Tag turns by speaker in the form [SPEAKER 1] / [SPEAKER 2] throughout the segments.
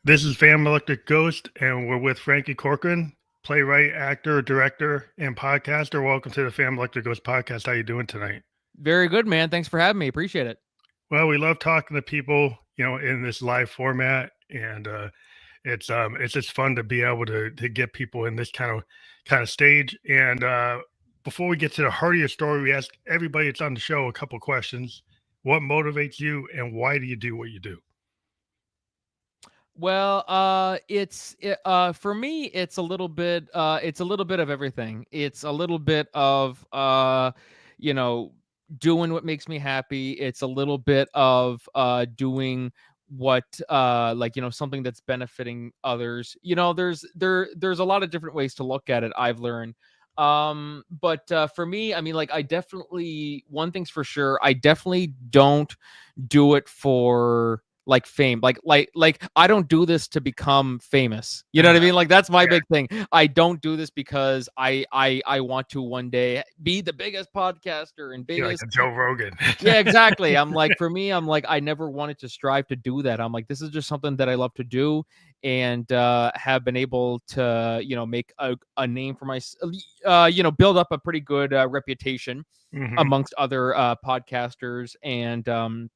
[SPEAKER 1] This is Phantom Electric Ghost, and we're with Franky Corcoran, playwright, actor, director, and podcaster. Welcome to the Phantom Electric Ghost podcast. How you doing tonight?
[SPEAKER 2] Very good, man. Thanks for having me. Appreciate it.
[SPEAKER 1] Well, we love talking to people, in this live format, and it's just fun to be able to get people in this kind of stage. And before we get to the heart of your story, we ask everybody that's on the show a couple questions. What motivates you, and why do you do what you do?
[SPEAKER 2] Well, for me, it's a little bit of everything. It's a little bit of you know, doing what makes me happy. It's a little bit of doing what something that's benefiting others. There's a lot of different ways to look at it, I've learned. But for me, I mean, like, I definitely, one thing's for sure, I definitely don't do it for like fame. Like I don't do this to become famous. You know what I mean? Like, that's my big thing. I don't do this because I want to one day be the biggest podcaster and
[SPEAKER 1] You're like
[SPEAKER 2] biggest.
[SPEAKER 1] a Joe Rogan.
[SPEAKER 2] Yeah, exactly. I'm like, for me, I'm like, I never wanted to strive to do that. I'm like, this is just something that I love to do, and have been able to, make a name for myself, build up a pretty good reputation
[SPEAKER 1] Hmm.
[SPEAKER 2] amongst other podcasters, and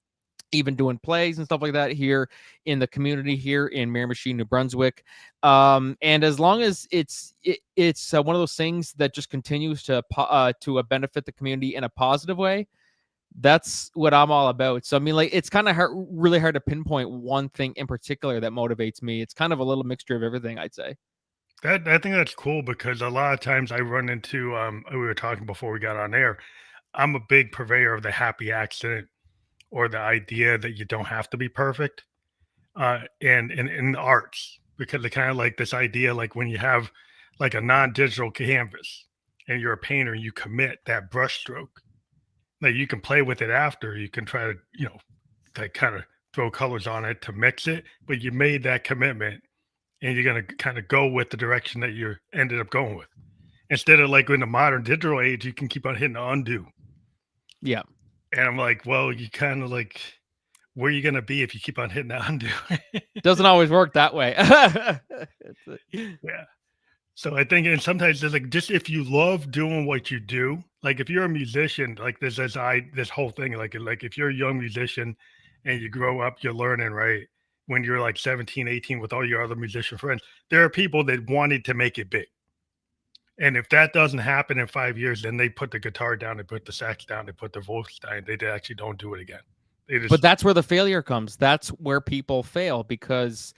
[SPEAKER 2] even doing plays and stuff like that here in the community here in Miramichi, New Brunswick. And as long as it's one of those things that just continues to benefit the community in a positive way, that's what I'm all about. So I mean, like, it's kind of really hard to pinpoint one thing in particular that motivates me. It's kind of a little mixture of everything, I'd say.
[SPEAKER 1] That I think that's cool because a lot of times I run into we were talking before we got on air. I'm a big purveyor of the happy accident or the idea that you don't have to be perfect. And in the arts, because they kind of like this idea, like when you have like a non-digital canvas and you're a painter, you commit that brush stroke. Like you can play with it after, you can try to, like kind of throw colors on it to mix it, but you made that commitment and you're going to kind of go with the direction that you ended up going with. Instead of like in the modern digital age, you can keep on hitting the undo.
[SPEAKER 2] Yeah.
[SPEAKER 1] And I'm like, well, you kind of like, where are you going to be if you keep on hitting the undo?
[SPEAKER 2] Doesn't always work that way.
[SPEAKER 1] Yeah. So I think, and sometimes it's like, just if you love doing what you do, like if you're a musician, like this whole thing, like if you're a young musician and you grow up, you're learning, right? When you're like 17, 18 with all your other musician friends, there are people that wanted to make it big. And if that doesn't happen in 5 years, then they put the guitar down, they put the sax down, they put the vocals down, they actually don't do it again. They
[SPEAKER 2] But
[SPEAKER 1] just,
[SPEAKER 2] that's where the failure comes. That's where people fail, because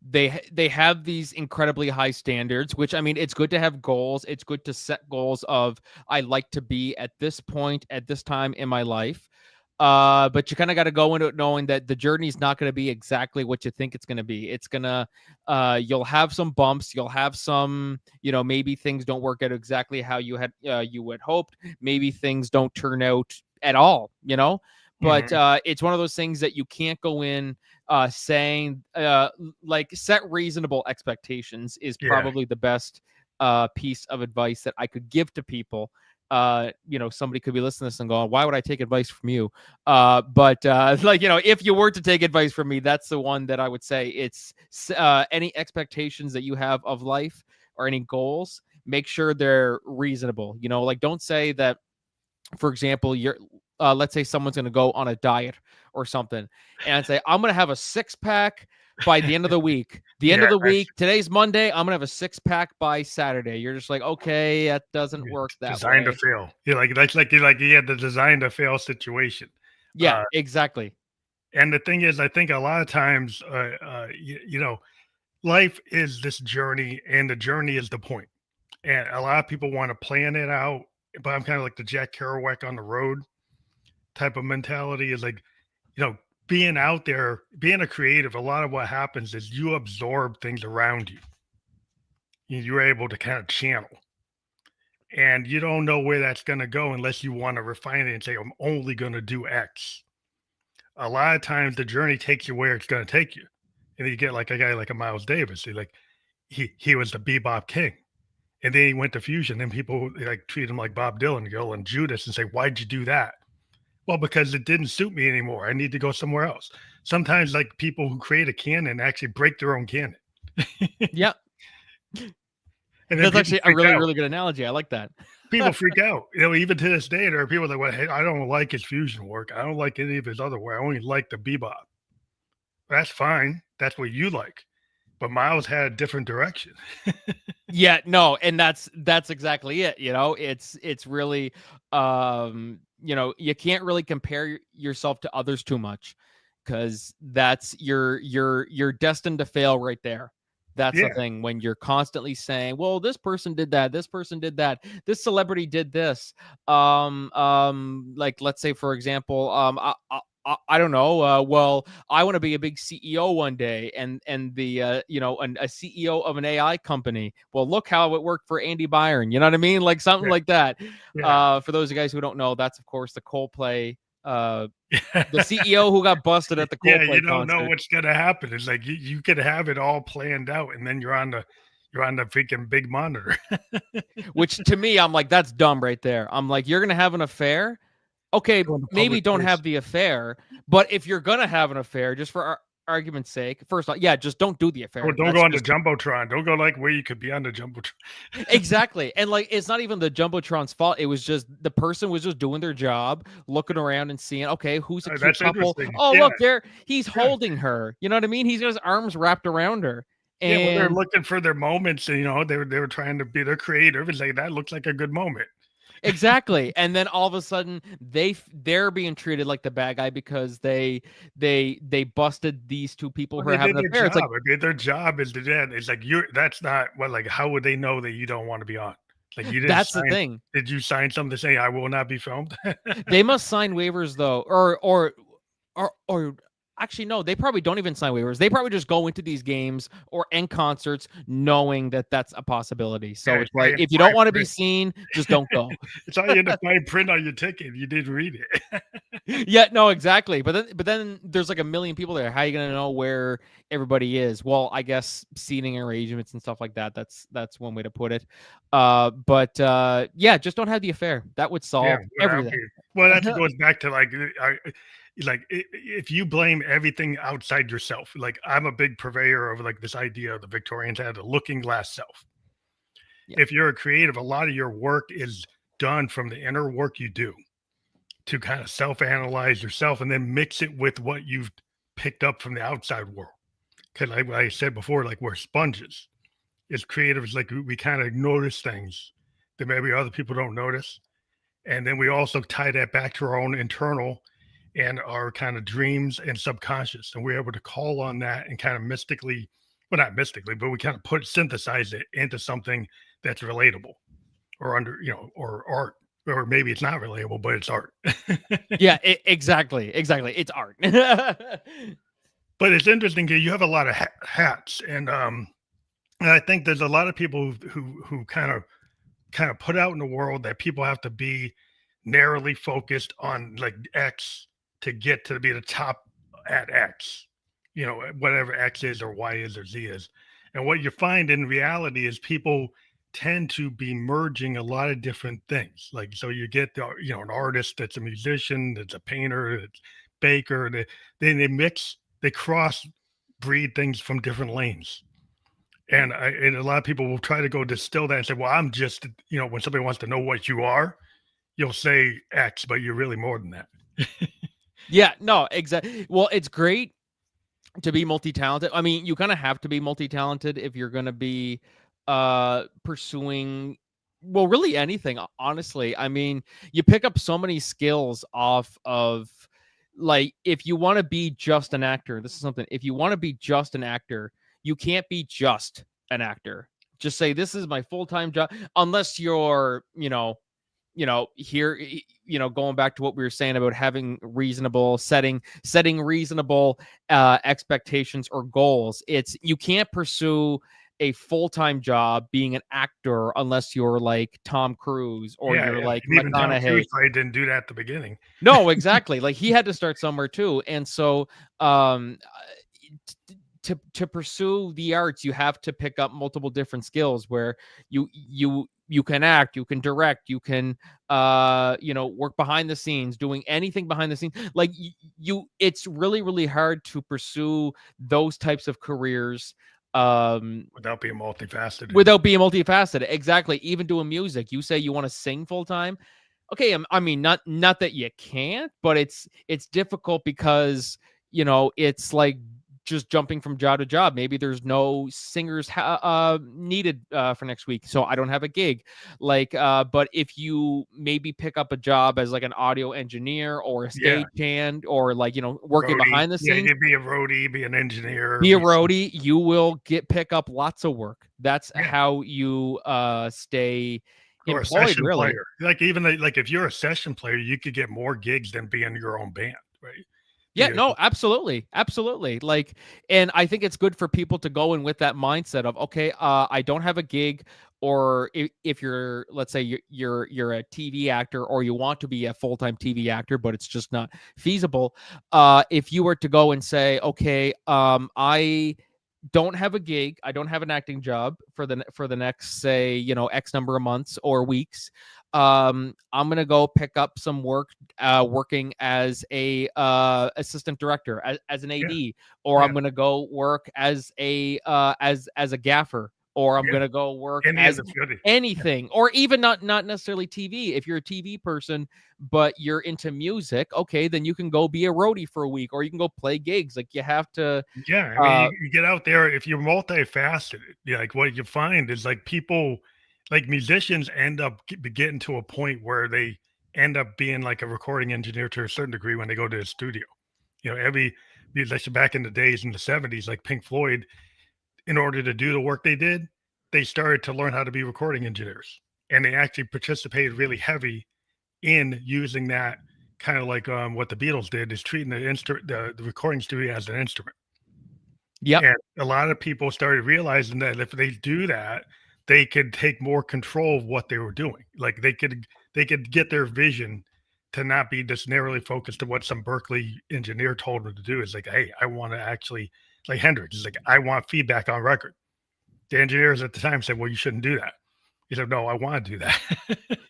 [SPEAKER 2] they have these incredibly high standards, which, I mean, it's good to have goals. It's good to set goals of, I like to be at this point at this time in my life. But you kind of got to go into it knowing that the journey is not going to be exactly what you think it's going to be. It's gonna, you'll have some bumps. You'll have some, maybe things don't work out exactly how you had hoped. Maybe things don't turn out at all. But
[SPEAKER 1] mhm,
[SPEAKER 2] it's one of those things that you can't go in saying, like, set reasonable expectations is
[SPEAKER 1] yeah.
[SPEAKER 2] probably the best piece of advice that I could give to people. Somebody could be listening to this and going, why would I take advice from you? But if you were to take advice from me, that's the one that I would say. It's any expectations that you have of life or any goals, make sure they're reasonable. Like, don't say that, for example, let's say someone's going to go on a diet or something, and say, I'm going to have a six-pack by the end of the week. The end
[SPEAKER 1] Yeah.
[SPEAKER 2] of the week, today's Monday, I'm going to have a six-pack by Saturday. You're just like, okay, that doesn't
[SPEAKER 1] Yeah,
[SPEAKER 2] work that
[SPEAKER 1] designed to
[SPEAKER 2] way.
[SPEAKER 1] fail. Yeah, like that's like you had the design to fail situation.
[SPEAKER 2] Yeah,
[SPEAKER 1] Uh,
[SPEAKER 2] exactly.
[SPEAKER 1] and the thing is, I think a lot of times, life is this journey, and the journey is the point. And a lot of people want to plan it out, but I'm kind of like the Jack Kerouac on the road type of mentality. Is like, you know, being out there, being a creative. A lot of what happens is you absorb things around you. You're able to kind of channel. And you don't know where that's going to go unless you want to refine it and say, I'm only going to do X. A lot of times the journey takes you where it's going to take you. And you get like a guy like a Miles Davis. He was the bebop king. And then he went to fusion. And people like treat him like Bob Dylan, go and Judas and say, why'd you do that? Well, because it didn't suit me anymore. I need to go somewhere else. sometimes like people who create a canon actually break their own canon.
[SPEAKER 2] Yeah.
[SPEAKER 1] And then
[SPEAKER 2] That's
[SPEAKER 1] people
[SPEAKER 2] actually a
[SPEAKER 1] freak
[SPEAKER 2] really,
[SPEAKER 1] out.
[SPEAKER 2] really good analogy. I like that.
[SPEAKER 1] People freak out. Even to this day, there are people that go, hey, I don't like his fusion work. I don't like any of his other work. I only like the bebop. That's fine. That's what you like. But Miles had a different direction.
[SPEAKER 2] Yeah, no, and that's exactly it. It's really, you can't really compare yourself to others too much, because that's you're destined to fail right there. That's
[SPEAKER 1] Yeah.
[SPEAKER 2] the thing, when you're constantly saying, well, this person did that, this person did that, this celebrity did this. Like, let's say, for example, I don't know. Well, I want to be a big CEO one day, and the a CEO of an AI company. Well, look how it worked for Andy Byron. You know what I mean? Like something
[SPEAKER 1] Yeah.
[SPEAKER 2] like that.
[SPEAKER 1] Yeah.
[SPEAKER 2] For those of you guys who don't know, that's of course the Coldplay, the CEO who got busted at the
[SPEAKER 1] Yeah, you
[SPEAKER 2] Coldplay
[SPEAKER 1] don't know
[SPEAKER 2] concert.
[SPEAKER 1] what's gonna happen. It's like you could have it all planned out, and then you're on the freaking big monitor.
[SPEAKER 2] Which to me, I'm like, that's dumb right there. I'm like, you're gonna have an affair. Okay,
[SPEAKER 1] Go in the
[SPEAKER 2] maybe
[SPEAKER 1] public
[SPEAKER 2] don't
[SPEAKER 1] place.
[SPEAKER 2] have the affair, but if you're gonna have an affair, just for argument's sake, first off, yeah, just don't do the affair.
[SPEAKER 1] Don't go
[SPEAKER 2] That's
[SPEAKER 1] on the
[SPEAKER 2] just
[SPEAKER 1] jumbotron. Don't go like where you could be on the jumbotron.
[SPEAKER 2] exactly. And like, it's not even the Jumbotron's fault. It was just the person was just doing their job, looking around and seeing, okay, who's a cute
[SPEAKER 1] That's
[SPEAKER 2] couple?
[SPEAKER 1] interesting.
[SPEAKER 2] Oh,
[SPEAKER 1] Yeah,
[SPEAKER 2] look, he's
[SPEAKER 1] yeah,
[SPEAKER 2] holding her. You know what I mean? He's got his arms wrapped around her.
[SPEAKER 1] yeah. Well, they're
[SPEAKER 2] And
[SPEAKER 1] looking for their moments. And, they were trying to be their creative. It's like that looks like a good moment.
[SPEAKER 2] exactly. And then all of a sudden they're being treated like the bad guy because they busted these two people
[SPEAKER 1] Well,
[SPEAKER 2] who are
[SPEAKER 1] they did
[SPEAKER 2] having an
[SPEAKER 1] their
[SPEAKER 2] affair. It's
[SPEAKER 1] job.
[SPEAKER 2] like,
[SPEAKER 1] Okay, their job is to do that. It's like that's not what. Like, how would they know that you don't want to be on? Like, you didn't
[SPEAKER 2] that's the
[SPEAKER 1] sign.
[SPEAKER 2] thing.
[SPEAKER 1] Did you sign something to say I will not be filmed?
[SPEAKER 2] They must sign waivers though, or actually no, they probably don't even sign waivers. They probably just go into these games or end concerts knowing that that's a possibility. So
[SPEAKER 1] Yeah,
[SPEAKER 2] it's
[SPEAKER 1] it's all
[SPEAKER 2] like,
[SPEAKER 1] you have
[SPEAKER 2] if
[SPEAKER 1] to
[SPEAKER 2] you don't
[SPEAKER 1] find
[SPEAKER 2] want to be
[SPEAKER 1] print.
[SPEAKER 2] seen, just don't go.
[SPEAKER 1] It's all you had to find print on your ticket. You did read it.
[SPEAKER 2] Yeah, no, exactly. But then there's like a million people there. How are you gonna know where everybody is? Well, I guess seating arrangements and stuff like that. That's one way to put it. But yeah, just don't have the affair. That would
[SPEAKER 1] Yeah,
[SPEAKER 2] solve
[SPEAKER 1] well,
[SPEAKER 2] everything.
[SPEAKER 1] that goes back to if you blame everything outside yourself. Like I'm a big purveyor of like this idea of the Victorians had the looking glass self.
[SPEAKER 2] Yeah.
[SPEAKER 1] If you're a creative, a lot of your work is done from the inner work you do to kind of self-analyze yourself and then mix it with what you've picked up from the outside world. Because like I said before, like we're sponges. As creatives, like we kind of notice things that maybe other people don't notice. And then we also tie that back to our own internal and our kind of dreams and subconscious. And we're able to call on that and kind of mystically, well, not mystically, but we kind of synthesize it into something that's relatable or or art. Or maybe it's not relatable, but it's art.
[SPEAKER 2] Yeah, exactly. It's art.
[SPEAKER 1] But it's interesting because you have a lot of hats. And I think there's a lot of people who kind of put out in the world that people have to be narrowly focused on like X to get to be the top at X, whatever X is or Y is or Z is. And what you find in reality is people tend to be merging a lot of different things. Like, so you get an artist that's a musician, that's a painter, that's baker. They mix, they cross breed things from different lanes. And a lot of people will try to go distill that and say, well, I'm just, when somebody wants to know what you are, you'll say X, but you're really more than that.
[SPEAKER 2] Yeah, no, exactly. Well, it's great to be multi-talented. I mean, you kind of have to be multi-talented if you're going to be pursuing, well, really anything, honestly. I mean, you pick up so many skills off of, like, if you want to be just an actor, this is something, if you want to be just an actor, you can't be just an actor. Just say, this is my full-time job, unless you're, here, going back to what we were saying about having reasonable setting reasonable expectations or goals. It's, you can't pursue a full-time job being an actor unless you're like Tom Cruise or
[SPEAKER 1] Yeah,
[SPEAKER 2] you're
[SPEAKER 1] yeah.
[SPEAKER 2] like
[SPEAKER 1] And even Tom
[SPEAKER 2] McConaughey.
[SPEAKER 1] Cruise probably didn't do that at the beginning.
[SPEAKER 2] No, exactly. Like, he had to start somewhere too. And so to pursue the arts, you have to pick up multiple different skills where you you can act, you can direct, you can work behind the scenes, doing anything behind the scenes. Like it's really, really hard to pursue those types of careers
[SPEAKER 1] without being multifaceted.
[SPEAKER 2] Exactly. Even doing music, you say you want to sing full time. Okay, I mean, not that you can't, but it's difficult because it's like just jumping from job to job. Maybe there's no singers needed for next week, so I don't have a gig. Like, but if you maybe pick up a job as like an audio engineer or a stagehand, or like working
[SPEAKER 1] roadie.
[SPEAKER 2] behind the scenes,
[SPEAKER 1] you be a roadie, be an engineer,
[SPEAKER 2] be a roadie, you will pick up lots of work. That's how you stay
[SPEAKER 1] or
[SPEAKER 2] employed,
[SPEAKER 1] a session
[SPEAKER 2] really.
[SPEAKER 1] player. Like even like if you're a session player, you could get more gigs than being your own band, right?
[SPEAKER 2] Yeah, no, absolutely. Like, and I think it's good for people to go in with that mindset of, okay, I don't have a gig, or if you're, let's say you're a TV actor, or you want to be a full-time TV actor, but it's just not feasible. If you were to go and say, okay, I don't have a gig, I don't have an acting job for the next, say, X number of months or weeks, I'm gonna go pick up some work working as a assistant director, as an AD, or I'm gonna go work as a gaffer, or I'm gonna go work as anything, or even not necessarily TV. If you're a TV person but you're into music, okay, then you can go be a roadie for a week, or you can go play gigs. Like, you have to
[SPEAKER 1] I mean, you get out there. If you're multifaceted, like what you find is like people, like musicians, end up getting to a point where they end up being like a recording engineer to a certain degree when they go to the studio. Every musician back in the days in the 70s, like Pink Floyd, in order to do the work they did, they started to learn how to be recording engineers, and they actually participated really heavy in using that, kind of like what the Beatles did, is treating the recording studio as an instrument.
[SPEAKER 2] Yeah.
[SPEAKER 1] And a lot of people started realizing that if they do that, they could take more control of what they were doing. Like they could get their vision to not be just narrowly focused on what some Berkeley engineer told them to do. Is like, hey, I want to actually, like Hendrix is like, I want feedback on record. The engineers at the time said, well, you shouldn't do that. He said, no, I want to do that.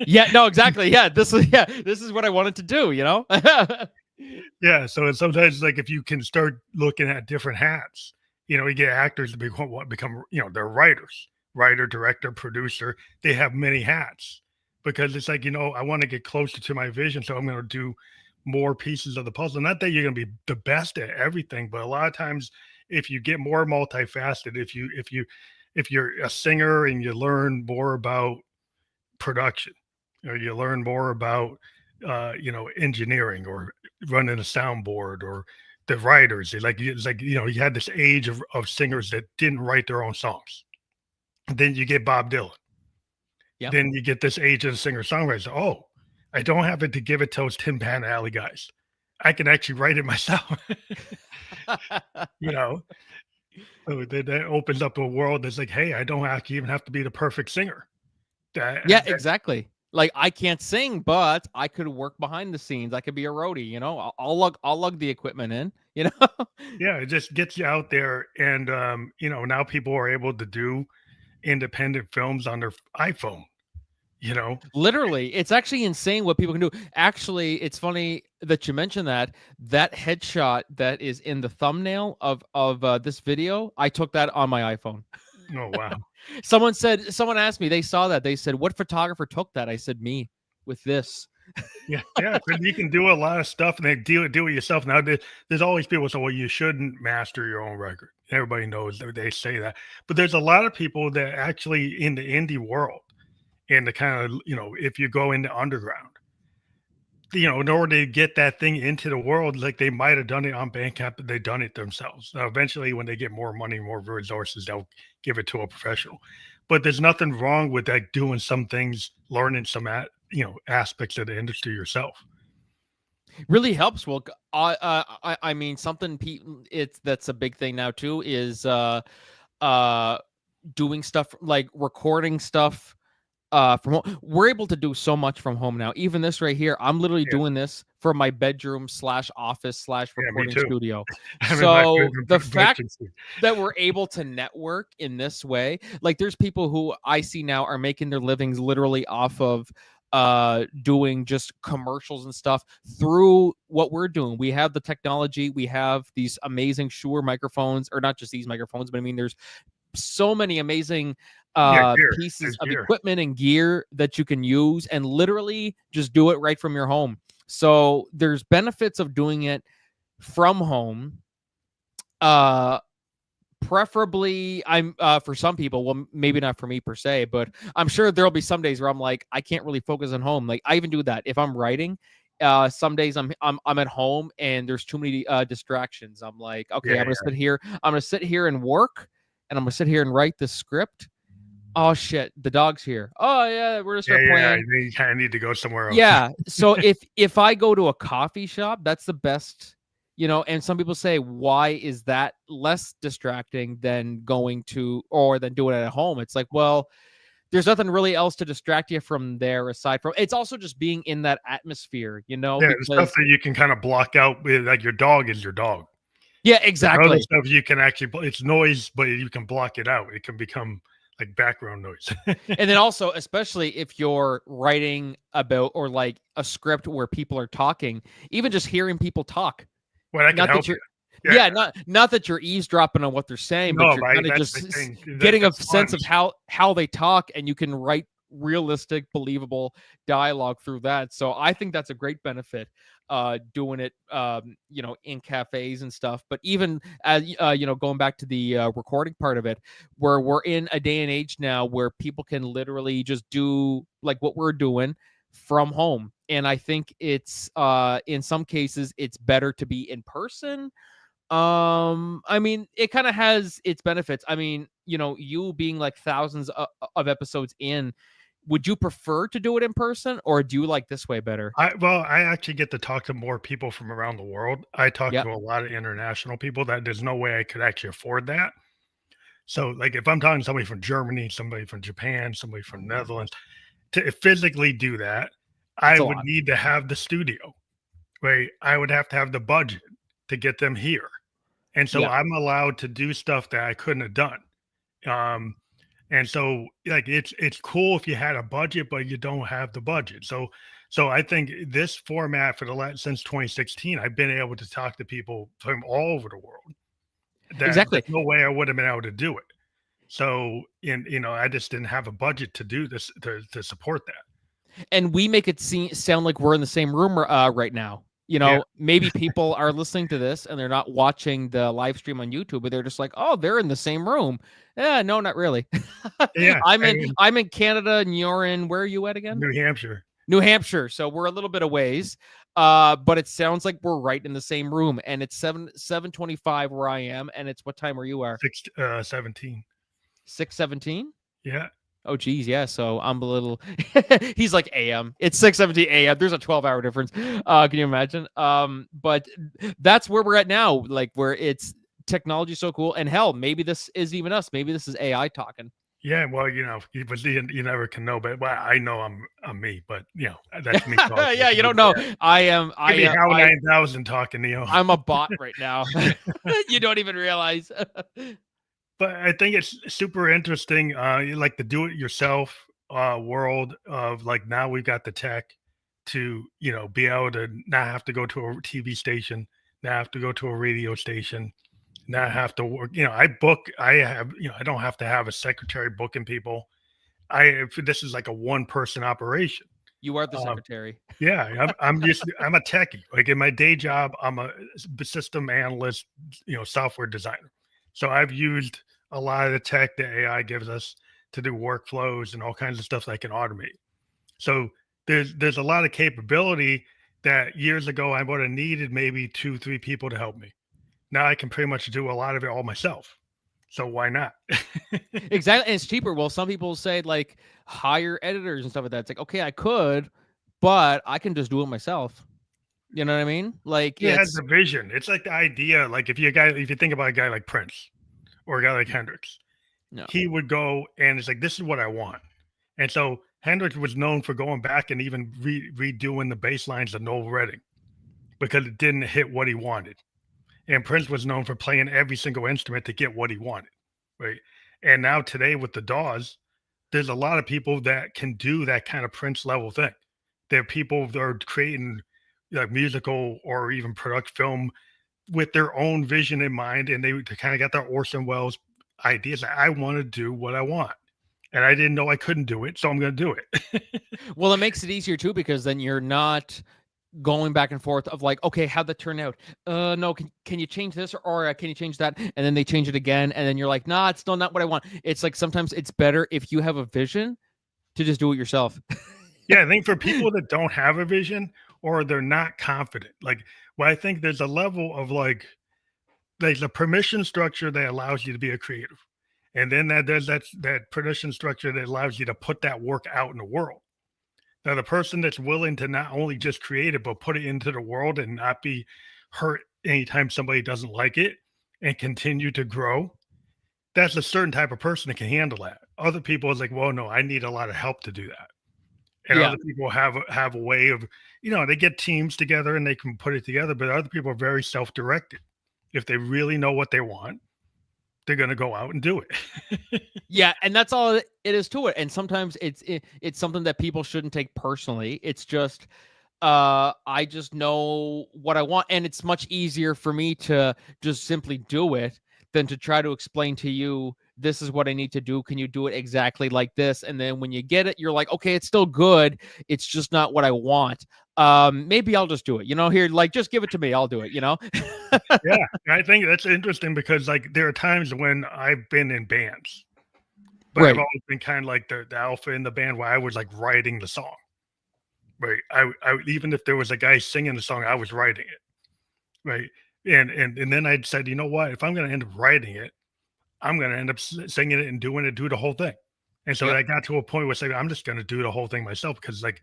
[SPEAKER 2] Yeah, no, exactly. Yeah, this is what I wanted to do,
[SPEAKER 1] Yeah. So sometimes, like, if you can start looking at different hats, you get actors to become, they're writers, writer, director, producer. They have many hats because it's like, I want to get closer to my vision. So I'm going to do more pieces of the puzzle. Not that you're going to be the best at everything, but a lot of times if you get more multifaceted, if you're a singer and you learn more about production, or you learn more about engineering, or running a soundboard, or the writers, it's like you had this age of singers that didn't write their own songs. Then you get Bob Dylan.
[SPEAKER 2] Yeah.
[SPEAKER 1] Then you get this age of singer songwriters. Oh, I don't have it to give it to those Tin Pan Alley guys. I can actually write it myself. So that opens up a world that's like, hey, I don't actually even have to be the perfect singer.
[SPEAKER 2] Exactly. Like, I can't sing, but I could work behind the scenes. I could be a roadie, I'll lug the equipment in,
[SPEAKER 1] Yeah, it just gets you out there. And now people are able to do independent films on their iPhone.
[SPEAKER 2] Literally, it's actually insane what people can do. Actually, it's funny that you mentioned that headshot that is in the thumbnail of this video. I took that on my iPhone.
[SPEAKER 1] Oh, wow.
[SPEAKER 2] Someone asked me, they saw that. They said, what photographer took that? I said, me, with this.
[SPEAKER 1] Yeah. Because you can do a lot of stuff, and they do it yourself. Now, there's always people say, well, you shouldn't master your own record. Everybody knows that they say that. But there's a lot of people that actually, in the indie world, and the kind of, if you go into underground, in order to get that thing into the world, like they might have done it on Bandcamp, but they've done it themselves. Now, eventually, when they get more money, more resources, they'll give it to a professional. But there's nothing wrong with like doing some things, learning some aspects of the industry yourself.
[SPEAKER 2] Really helps. Well, I mean, something that's a big thing now too is doing stuff like recording stuff from home. We're able to do so much from home now. Even this right here, I'm literally doing this from my bedroom / office /
[SPEAKER 1] me
[SPEAKER 2] recording
[SPEAKER 1] too.
[SPEAKER 2] studio.
[SPEAKER 1] I'm in my
[SPEAKER 2] So
[SPEAKER 1] bedroom
[SPEAKER 2] the fact
[SPEAKER 1] production suite.
[SPEAKER 2] that we're able to network in this way, like there's people who I see now are making their livings literally off of doing just commercials and stuff through what we're doing. We have the technology, we have these amazing Shure microphones, or not just these microphones, but I mean there's so many amazing
[SPEAKER 1] Gear.
[SPEAKER 2] pieces
[SPEAKER 1] There's
[SPEAKER 2] of
[SPEAKER 1] gear.
[SPEAKER 2] equipment and gear that you can use and literally just do it right from your home. So there's benefits of doing it from home. Preferably, I'm for some people, well, maybe not for me per se, but I'm sure there'll be some days where I'm like, I can't really focus on home. Like I even do that if I'm writing. Some days I'm at home and there's too many distractions. I'm like, okay,
[SPEAKER 1] Yeah,
[SPEAKER 2] I'm gonna sit here. I'm gonna sit here and work, and I'm gonna sit here and write this script. Oh shit, the dog's here. Oh yeah, we're gonna start playing.
[SPEAKER 1] You kind of need to go somewhere else.
[SPEAKER 2] Yeah. So if I go to a coffee shop, that's the best, and some people say, why is that less distracting than going to or than doing it at home? It's like, well, there's nothing really else to distract you from there aside from it's also just being in that atmosphere,
[SPEAKER 1] Yeah, the stuff
[SPEAKER 2] because
[SPEAKER 1] that you can kind of block out with, like your dog is your dog.
[SPEAKER 2] yeah,
[SPEAKER 1] The other
[SPEAKER 2] exactly.
[SPEAKER 1] stuff you can actually, it's noise, but you can block it out. It can become like background noise.
[SPEAKER 2] And then also, especially if you're writing about or like a script where people are talking, even just hearing people talk.
[SPEAKER 1] Well, that can
[SPEAKER 2] Not
[SPEAKER 1] help
[SPEAKER 2] that
[SPEAKER 1] you.
[SPEAKER 2] you're, yeah, not that you're eavesdropping on what they're saying, but
[SPEAKER 1] No,
[SPEAKER 2] you're
[SPEAKER 1] but
[SPEAKER 2] kind of
[SPEAKER 1] that's
[SPEAKER 2] just
[SPEAKER 1] the thing.
[SPEAKER 2] getting a
[SPEAKER 1] That's
[SPEAKER 2] sense
[SPEAKER 1] fun.
[SPEAKER 2] of how they talk, and you can write realistic, believable dialogue through that. So I think that's a great benefit, doing it, in cafes and stuff. But even as going back to the recording part of it, where we're in a day and age now where people can literally just do like what we're doing from home. And I think it's in some cases it's better to be in person. I mean, it kind of has its benefits. I mean, you being like thousands of episodes in, would you prefer to do it in person, or do you like this way better?
[SPEAKER 1] I actually get to talk to more people from around the world. I talk
[SPEAKER 2] Yeah,
[SPEAKER 1] to a lot of international people that there's no way I could actually afford that. So, like, if I'm talking to somebody from Germany, somebody from Japan, somebody from Netherlands, to physically do that,
[SPEAKER 2] it's
[SPEAKER 1] I
[SPEAKER 2] a
[SPEAKER 1] would
[SPEAKER 2] lot.
[SPEAKER 1] need to have the studio, right? I would have to have the budget to get them here. And so
[SPEAKER 2] Yeah,
[SPEAKER 1] I'm allowed to do stuff that I couldn't have done. Um, and so like it's cool if you had a budget, but you don't have the budget. So I think this format for the last since 2016, I've been able to talk to people from all over the world that
[SPEAKER 2] exactly.
[SPEAKER 1] there's no way I would have been able to do it. So I just didn't have a budget to do this to support that.
[SPEAKER 2] And we make it sound like we're in the same room right now.
[SPEAKER 1] Yeah.
[SPEAKER 2] Maybe people are listening to this and they're not watching the live stream on YouTube, but they're just like, "Oh, they're in the same room." Yeah, no, not really.
[SPEAKER 1] Yeah.
[SPEAKER 2] I'm
[SPEAKER 1] I
[SPEAKER 2] in
[SPEAKER 1] mean,
[SPEAKER 2] I'm in Canada, and you're in where are you at again?
[SPEAKER 1] New Hampshire,
[SPEAKER 2] New Hampshire. So we're a little bit of ways, but it sounds like we're right in the same room. And it's 7:25 where I am, and it's what time where you are?
[SPEAKER 1] 17.
[SPEAKER 2] 6:17.
[SPEAKER 1] Yeah.
[SPEAKER 2] Oh geez, yeah. So I'm a little. He's like AM. It's 6:17 AM. There's a 12-hour difference. Can you imagine? But that's where we're at now. Like where it's technology so cool, and hell, maybe this is even us. Maybe this is AI talking.
[SPEAKER 1] Yeah, well, but you never can know. But well, I know I'm me, but that's me talking.
[SPEAKER 2] Yeah, you don't know. I am.
[SPEAKER 1] Could be How
[SPEAKER 2] I
[SPEAKER 1] 9000 talking,
[SPEAKER 2] I'm a bot right now. You don't even realize.
[SPEAKER 1] But I think it's super interesting, like the do-it-yourself world of like now we've got the tech to be able to not have to go to a TV station, not have to go to a radio station, not have to work. I have I don't have to have a secretary booking people. If this is like a one-person operation.
[SPEAKER 2] You are the
[SPEAKER 1] Um,
[SPEAKER 2] secretary.
[SPEAKER 1] yeah, I'm a techie. Like in my day job, I'm a system analyst, software designer. So I've used a lot of the tech that AI gives us to do workflows and all kinds of stuff that I can automate. So there's a lot of capability that years ago I would have needed maybe 2, 3 people to help me. Now I can pretty much do a lot of it all myself. So why not?
[SPEAKER 2] Exactly. And it's cheaper. Well, some people say like hire editors and stuff like that. It's like, okay, I could, but I can just do it myself. You know what I mean? Like
[SPEAKER 1] It has
[SPEAKER 2] it's
[SPEAKER 1] the vision. It's like the idea. Like if you think about a guy like Prince or a guy like Hendrix,
[SPEAKER 2] no.
[SPEAKER 1] he would go and it's like, this is what I want. And so Hendrix was known for going back and even redoing the bass lines of Noel Redding because it didn't hit what he wanted. And Prince was known for playing every single instrument to get what he wanted, right? And now today with the DAWs, there's a lot of people that can do that kind of Prince level thing. There are people that are creating like musical or even product film with their own vision in mind, and they kind of got their Orson Welles ideas. I want to do what I want, and I didn't know I couldn't do it, so I'm going to do it.
[SPEAKER 2] Well, it makes it easier too, because then you're not going back and forth of like, okay, how'd that turn out? No, can you change this, or can you change that? And then they change it again, and then you're like, nah, it's still not what I want. It's like sometimes it's better if you have a vision to just do it yourself.
[SPEAKER 1] Yeah, I think for people that don't have a vision or they're not confident, like, well, I think there's a level of like there's a permission structure that allows you to be a creative, and then there's that permission structure that allows you to put that work out in the world. Now, the person that's willing to not only just create it, but put it into the world and not be hurt anytime somebody doesn't like it and continue to grow, that's a certain type of person that can handle that. Other people is like, well, no, I need a lot of help to do that. And
[SPEAKER 2] Yeah.
[SPEAKER 1] other people have a way of, they get teams together and they can put it together, but other people are very self-directed. If they really know what they want, they're going to go out and do it.
[SPEAKER 2] Yeah, and that's all it is to it. And sometimes it's something that people shouldn't take personally. It's just I just know what I want, and it's much easier for me to just simply do it than to try to explain to you, this is what I need to do. Can you do it exactly like this? And then when you get it, you're like, okay, it's still good. It's just not what I want. Maybe I'll just do it. Here, like, just give it to me. I'll do it.
[SPEAKER 1] Yeah, I think that's interesting because like there are times when I've been in bands, but
[SPEAKER 2] Right.
[SPEAKER 1] I've always been kind of like the alpha in the band where I was like writing the song. Right. I even if there was a guy singing the song, I was writing it. Right. And then I said, you know what? If I'm going to end up writing it, I'm going to end up singing it and do the whole thing. And so I got to a point where I said, I'm just going to do the whole thing myself because like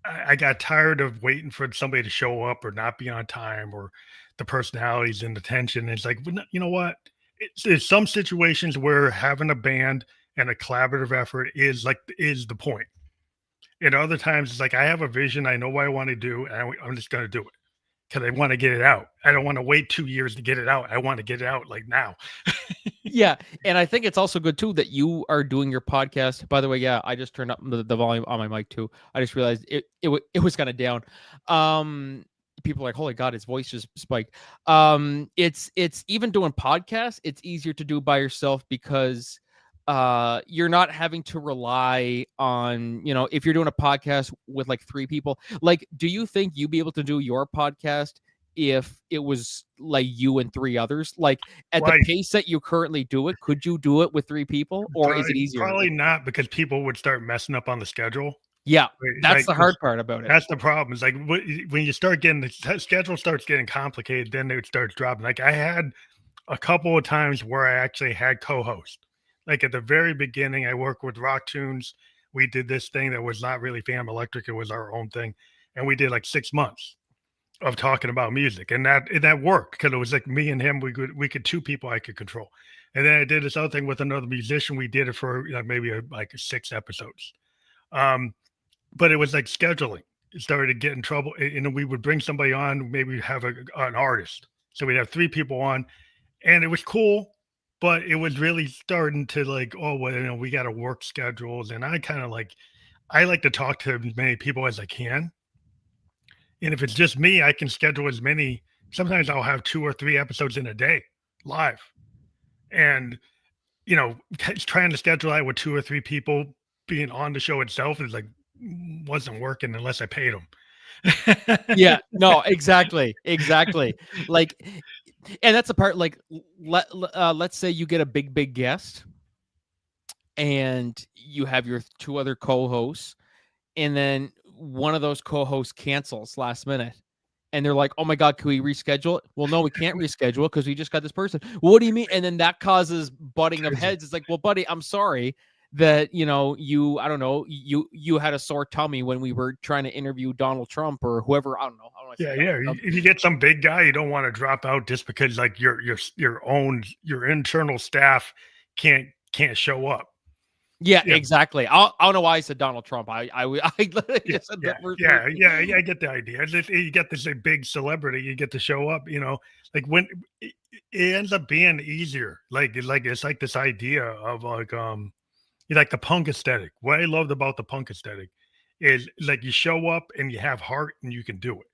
[SPEAKER 1] I got tired of waiting for somebody to show up or not be on time or the personalities and the tension. It's like, you know what? It's some situations where having a band and a collaborative effort is the point. And other times it's like, I have a vision. I know what I want to do. And I'm just going to do it because I want to get it out. I don't want to wait 2 years to get it out. I want to get it out like now.
[SPEAKER 2] Yeah. And I think it's also good too that you are doing your podcast. By the way, yeah, I just turned up the volume on my mic too. I just realized it was kind of down. People are like, holy God, his voice just spiked. It's even doing podcasts, it's easier to do by yourself because you're not having to rely on, if you're doing a podcast with like 3 people, like, do you think you'd be able to do your podcast if it was like you and 3 others? Like at the pace that you currently do it, could you do it with 3 people, or is it easier?
[SPEAKER 1] Probably not, because people would start messing up on the schedule.
[SPEAKER 2] Yeah, that's the hard part about it.
[SPEAKER 1] That's the problem. It's like when you start getting the schedule starts getting complicated, then it starts dropping. Like I had a couple of times where I actually had co-host. Like at the very beginning, I worked with Rock Tunes. We did this thing that was not really Fam Electric. It was our own thing. And we did like 6 months of talking about music. And that worked because it was like me and him. We could 2 people I could control. And then I did this other thing with another musician. We did it for maybe 6 episodes. But it was like scheduling. It started to get in trouble. And we would bring somebody on, maybe have an artist. So we'd have 3 people on, and it was cool. But it was really starting to like, oh, well, we got to work schedules. And I kind of I like to talk to as many people as I can. And if it's just me, I can schedule as many. Sometimes I'll have 2 or 3 episodes in a day live. And, trying to schedule that with 2 or 3 people being on the show itself is like, wasn't working unless I paid them.
[SPEAKER 2] Yeah, no, exactly. Like, and that's the part, like, let's say you get a big guest and you have your 2 other co-hosts, and then one of those co-hosts cancels last minute. And they're like, oh my God, can we reschedule it? Well, no, we can't reschedule it because we just got this person. Well, what do you mean? And then that causes butting of heads. It's like, well, buddy, I'm sorry that, I don't know, you had a sore tummy when we were trying to interview Donald Trump or whoever. I don't know.
[SPEAKER 1] Yeah. If you get some big guy, you don't want to drop out just because like your internal staff can't show up.
[SPEAKER 2] Yeah,
[SPEAKER 1] Yeah,
[SPEAKER 2] exactly. I don't know why I said Donald Trump. I literally
[SPEAKER 1] yeah,
[SPEAKER 2] just said the
[SPEAKER 1] yeah,
[SPEAKER 2] first
[SPEAKER 1] yeah,
[SPEAKER 2] person.
[SPEAKER 1] yeah. I get the idea. You get this like, big celebrity, you get to show up. Like when it ends up being easier. Like it's like this idea of you like the punk aesthetic. What I loved about the punk aesthetic is like you show up and you have heart and you can do it.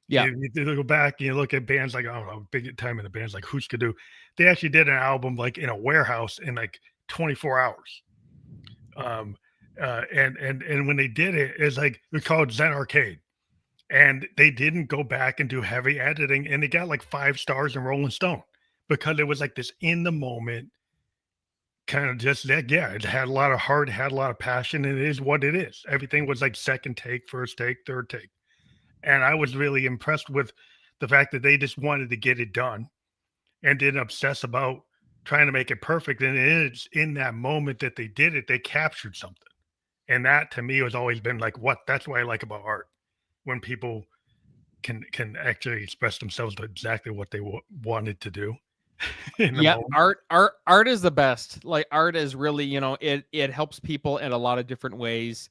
[SPEAKER 2] Yeah.
[SPEAKER 1] You go back and you look at bands like I don't know, big time in the bands like Husker Du. They actually did an album like in a warehouse in like 24 hours. Um, and when they did it, it's like it was called Zen Arcade, and they didn't go back and do heavy editing, and they got like 5 stars in Rolling Stone because it was like this in the moment kind of just that. Yeah, it had a lot of heart, had a lot of passion, and it is what it is. Everything was like second take, first take, third take, and I was really impressed with the fact that they just wanted to get it done and didn't obsess about trying to make it perfect. And it's in that moment that they did it, they captured something. And that to me has always been like what that's what I like about art. When people can actually express themselves to exactly what they wanted to do in the
[SPEAKER 2] Yeah,
[SPEAKER 1] moment.
[SPEAKER 2] art is the best. Like art is really, it helps people in a lot of different ways.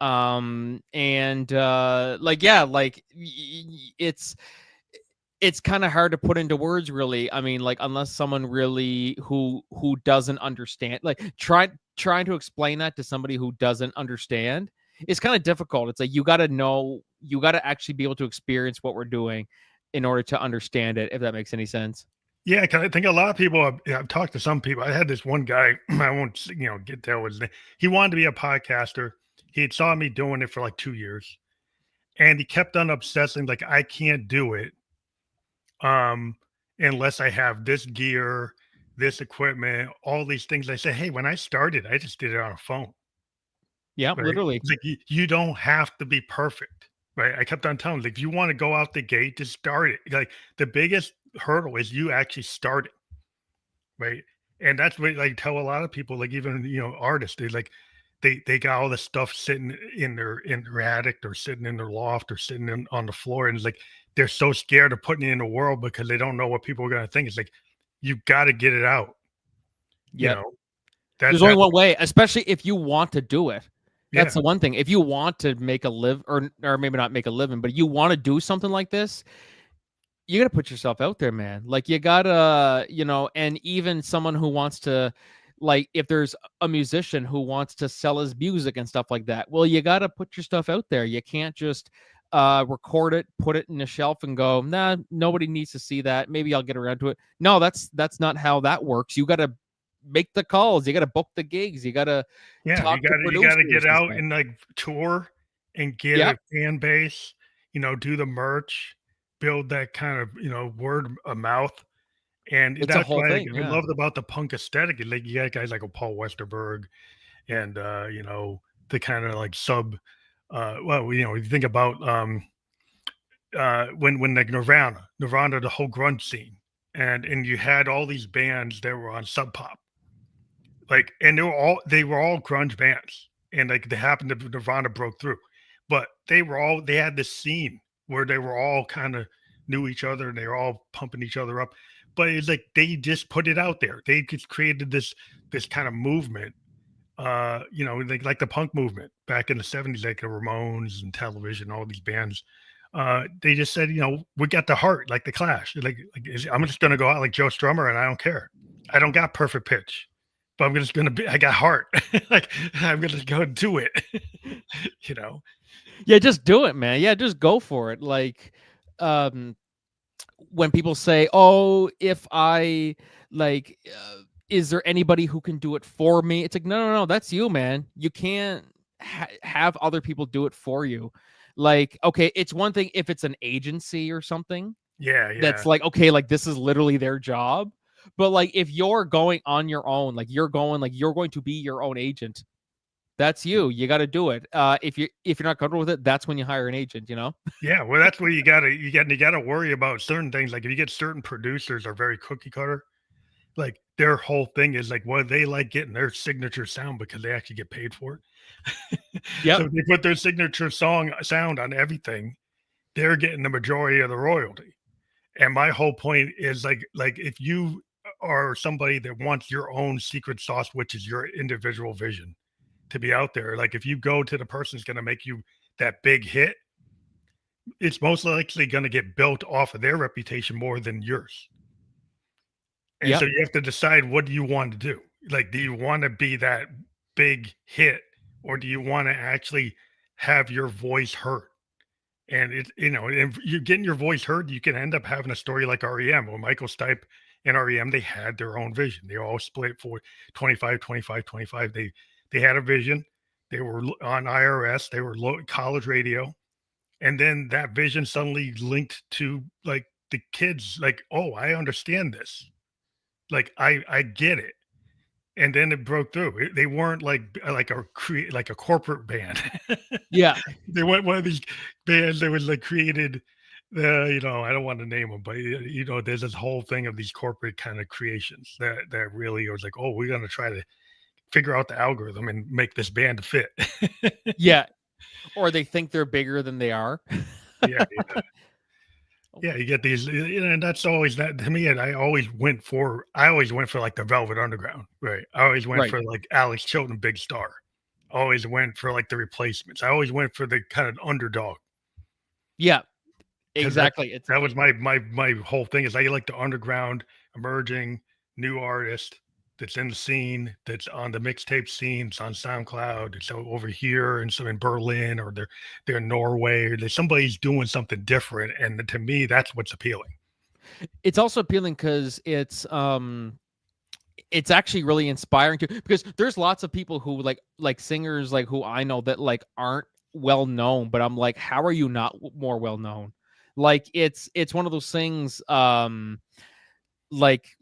[SPEAKER 2] And like yeah, like it's kind of hard to put into words really. I mean, like unless someone really who doesn't understand, like trying to explain that to somebody who doesn't understand is kind of difficult. It's like you got to actually be able to experience what we're doing in order to understand it, if that makes any sense.
[SPEAKER 1] Yeah, because I think a lot of people I've talked to some people. I had this one guy, I won't get to his name. He wanted to be a podcaster. He had saw me doing it for like 2 years, and he kept on obsessing like I can't do it unless I have this gear, this equipment, all these things. I say, hey, when I started, I just did it on a phone.
[SPEAKER 2] Yeah,
[SPEAKER 1] Right?
[SPEAKER 2] literally.
[SPEAKER 1] It's like you don't have to be perfect, right? I kept on telling like, if you want to go out the gate, just start it. Like the biggest hurdle is you actually start it, right? And that's what I tell a lot of people, like even artists, they got all this stuff sitting in their attic or sitting in their loft or sitting on the floor, and it's like they're so scared of putting it in the world because they don't know what people are going to think. It's like you got to get it out, you
[SPEAKER 2] Yep.
[SPEAKER 1] know. That
[SPEAKER 2] There's only
[SPEAKER 1] that's
[SPEAKER 2] one way, especially if you want to do it. That's
[SPEAKER 1] yeah,
[SPEAKER 2] the one thing. If you want to make a live or maybe not make a living, but you want to do something like this, you got to put yourself out there, man. Like you got to, and even someone who wants to like if there's a musician who wants to sell his music and stuff like that, well, you got to put your stuff out there. You can't just record it, put it in a shelf and go, nah, nobody needs to see that. Maybe I'll get around to it. No, that's not how that works. You got to make the calls. You got to book the gigs. You got to
[SPEAKER 1] yeah. You
[SPEAKER 2] talk to
[SPEAKER 1] got to you got to
[SPEAKER 2] producers
[SPEAKER 1] get
[SPEAKER 2] and
[SPEAKER 1] out
[SPEAKER 2] stuff.
[SPEAKER 1] and like tour and get
[SPEAKER 2] Yep.
[SPEAKER 1] a fan base. Do the merch, build that kind of word of mouth. And
[SPEAKER 2] It's a
[SPEAKER 1] that's
[SPEAKER 2] whole
[SPEAKER 1] why I
[SPEAKER 2] thing. Yeah.
[SPEAKER 1] loved about the punk aesthetic. Like you got guys like a Paul Westerberg and the kind of like well, you think about when like Nirvana, the whole grunge scene. And you had all these bands that were on Sub Pop. Like and they were all grunge bands. And like they happened to Nirvana broke through. But they had this scene where they were all kind of knew each other and they were all pumping each other up. But it's like they just put it out there. They just created this kind of movement, like the punk movement back in the 70s, like the Ramones and Television, all these bands. They just said, we got the heart, like the Clash. I'm just gonna go out like Joe Strummer and I don't care. I don't got perfect pitch, but I'm just gonna be I got heart. Like I'm gonna go do it. you know.
[SPEAKER 2] Yeah, just do it, man. Yeah, just go for it. Like, um, when people say, "Oh, if I like, is there anybody who can do it for me?" It's like, no, no, no, that's you, man. You can't have other people do it for you. Like, okay, it's one thing if it's an agency or something
[SPEAKER 1] Yeah,
[SPEAKER 2] that's
[SPEAKER 1] yeah.
[SPEAKER 2] like, okay, like this is literally their job. But like, if you're going on your own, like you're going to be your own agent. That's you. You got to do it. If you're not comfortable with it, that's when you hire an agent.
[SPEAKER 1] Yeah, well, that's where you gotta worry about certain things. Like if you get certain producers are very cookie cutter, like their whole thing is like, well, they like getting their signature sound because they actually get paid for it.
[SPEAKER 2] Yep.
[SPEAKER 1] So if they put their signature sound on everything, they're getting the majority of the royalty. And my whole point is like if you are somebody that wants your own secret sauce, which is your individual vision to be out there. Like if you go to the person who's going to make you that big hit, it's most likely going to get built off of their reputation more than yours. And
[SPEAKER 2] Yep.
[SPEAKER 1] so you have to decide, what do you want to do? Like, do you want to be that big hit, or do you want to actually have your voice heard? And it's, if you're getting your voice heard, you can end up having a story like REM. Well, Michael Stipe and REM, they had their own vision. They all split for 25, 25, 25. They had a vision. They were on IRS. They were college radio. And then that vision suddenly linked to like the kids, like, oh, I understand this. Like I get it. And then it broke through. They weren't like a corporate band.
[SPEAKER 2] Yeah.
[SPEAKER 1] They went one of these bands that was like created. I don't want to name them, but there's this whole thing of these corporate kind of creations that really was like, oh, we're gonna try to figure out the algorithm and make this band fit.
[SPEAKER 2] Yeah. Or they think they're bigger than they are.
[SPEAKER 1] Yeah, yeah. You get these, and that's always that to me. And I always went for like the Velvet Underground, right? I always went
[SPEAKER 2] Right.
[SPEAKER 1] for like Alex Chilton, Big Star. I always went for like the Replacements. I always went for the kind of underdog.
[SPEAKER 2] Yeah, exactly.
[SPEAKER 1] That was my whole thing. Is I like the underground, emerging, new artist that's in the scene, that's on the mixtape scene, it's on SoundCloud, it's over here, and so in Berlin, or they're in Norway, or somebody's doing something different. And to me, that's what's appealing.
[SPEAKER 2] It's also appealing because it's actually really inspiring too, because there's lots of people who like singers like who I know that like aren't well known, but I'm like, how are you not more well known? Like it's one of those things, like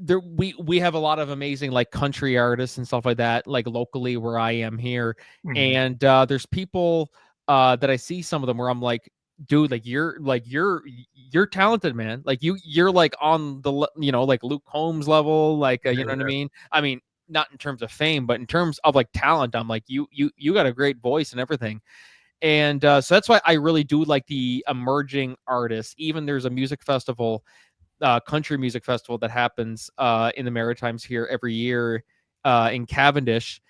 [SPEAKER 2] there we have a lot of amazing like country artists and stuff like that, like locally where I am here.
[SPEAKER 1] Mhm.
[SPEAKER 2] And there's people that I see, some of them where I'm like, dude, like you're talented, man. Like you're like on the like Luke Combs level, like you know what I mean? I mean, not in terms of fame, but in terms of like talent, I'm like, you got a great voice and everything. And so that's why I really do like the emerging artists. Even there's a music festival, country music festival that happens in the Maritimes here every year in Cavendish.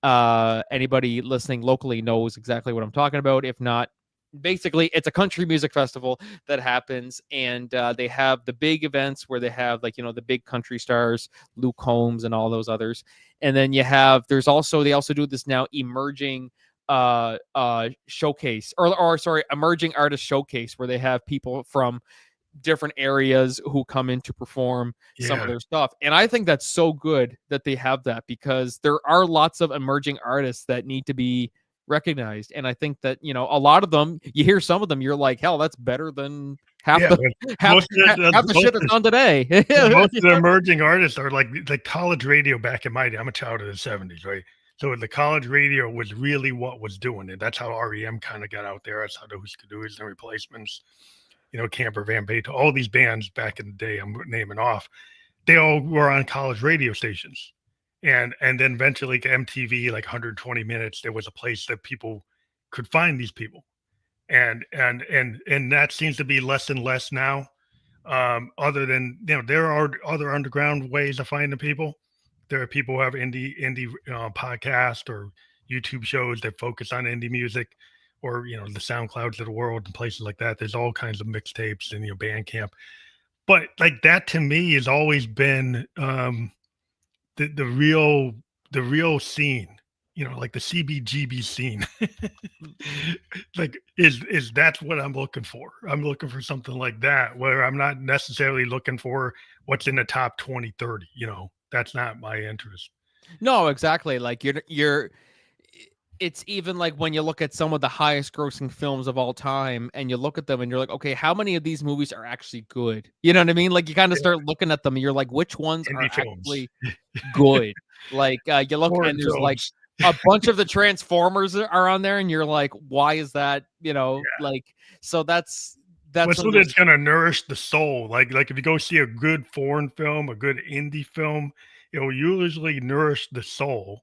[SPEAKER 2] Anybody listening locally knows exactly what I'm talking about. If not, basically it's a country music festival that happens, and they have the big events where they have like the big country stars, Luke Combs and all those others. And then they also do this now emerging showcase, or sorry, emerging artist showcase, where they have people from different areas who come in to perform some of their stuff. And I think that's so good that they have that, because there are lots of emerging artists that need to be recognized. And I think that a lot of them, you hear some of them, you're like, hell, that's better than half the shit that's on today.
[SPEAKER 1] Most of the emerging artists are like college radio back in my day. I'm a child of the 70s, right? So the college radio was really what was doing it. That's how REM kind of got out there. That's how the Husker Du's and Replacements, Camper Van Beethoven, all these bands back in the day, I'm naming off, they all were on college radio stations. And then eventually MTV, like 120 Minutes, there was a place that people could find these people. And that seems to be less and less now. Other than, there are other underground ways of finding people. There are people who have indie podcast or YouTube shows that focus on indie music, or the SoundClouds of the world and places like that. There's all kinds of mixtapes and Bandcamp. But like that to me has always been the real scene, like the CBGB scene. Like is that's what I'm looking for. I'm looking for something like that, where I'm not necessarily looking for what's in the top 20, 30. That's not my interest.
[SPEAKER 2] No, exactly. Like you're it's even like when you look at some of the highest grossing films of all time, and you look at them and you're like, okay, how many of these movies are actually good? You know what I mean? Like you kind of start looking at them and you're like, which ones
[SPEAKER 1] Indie
[SPEAKER 2] are
[SPEAKER 1] films.
[SPEAKER 2] actually good? Like you look and there's like a bunch of the Transformers are on there, and you're like, why is that? Like, so that's
[SPEAKER 1] what's that's going to nourish the soul. Like if you go see a good foreign film, a good indie film, it will usually nourish the soul,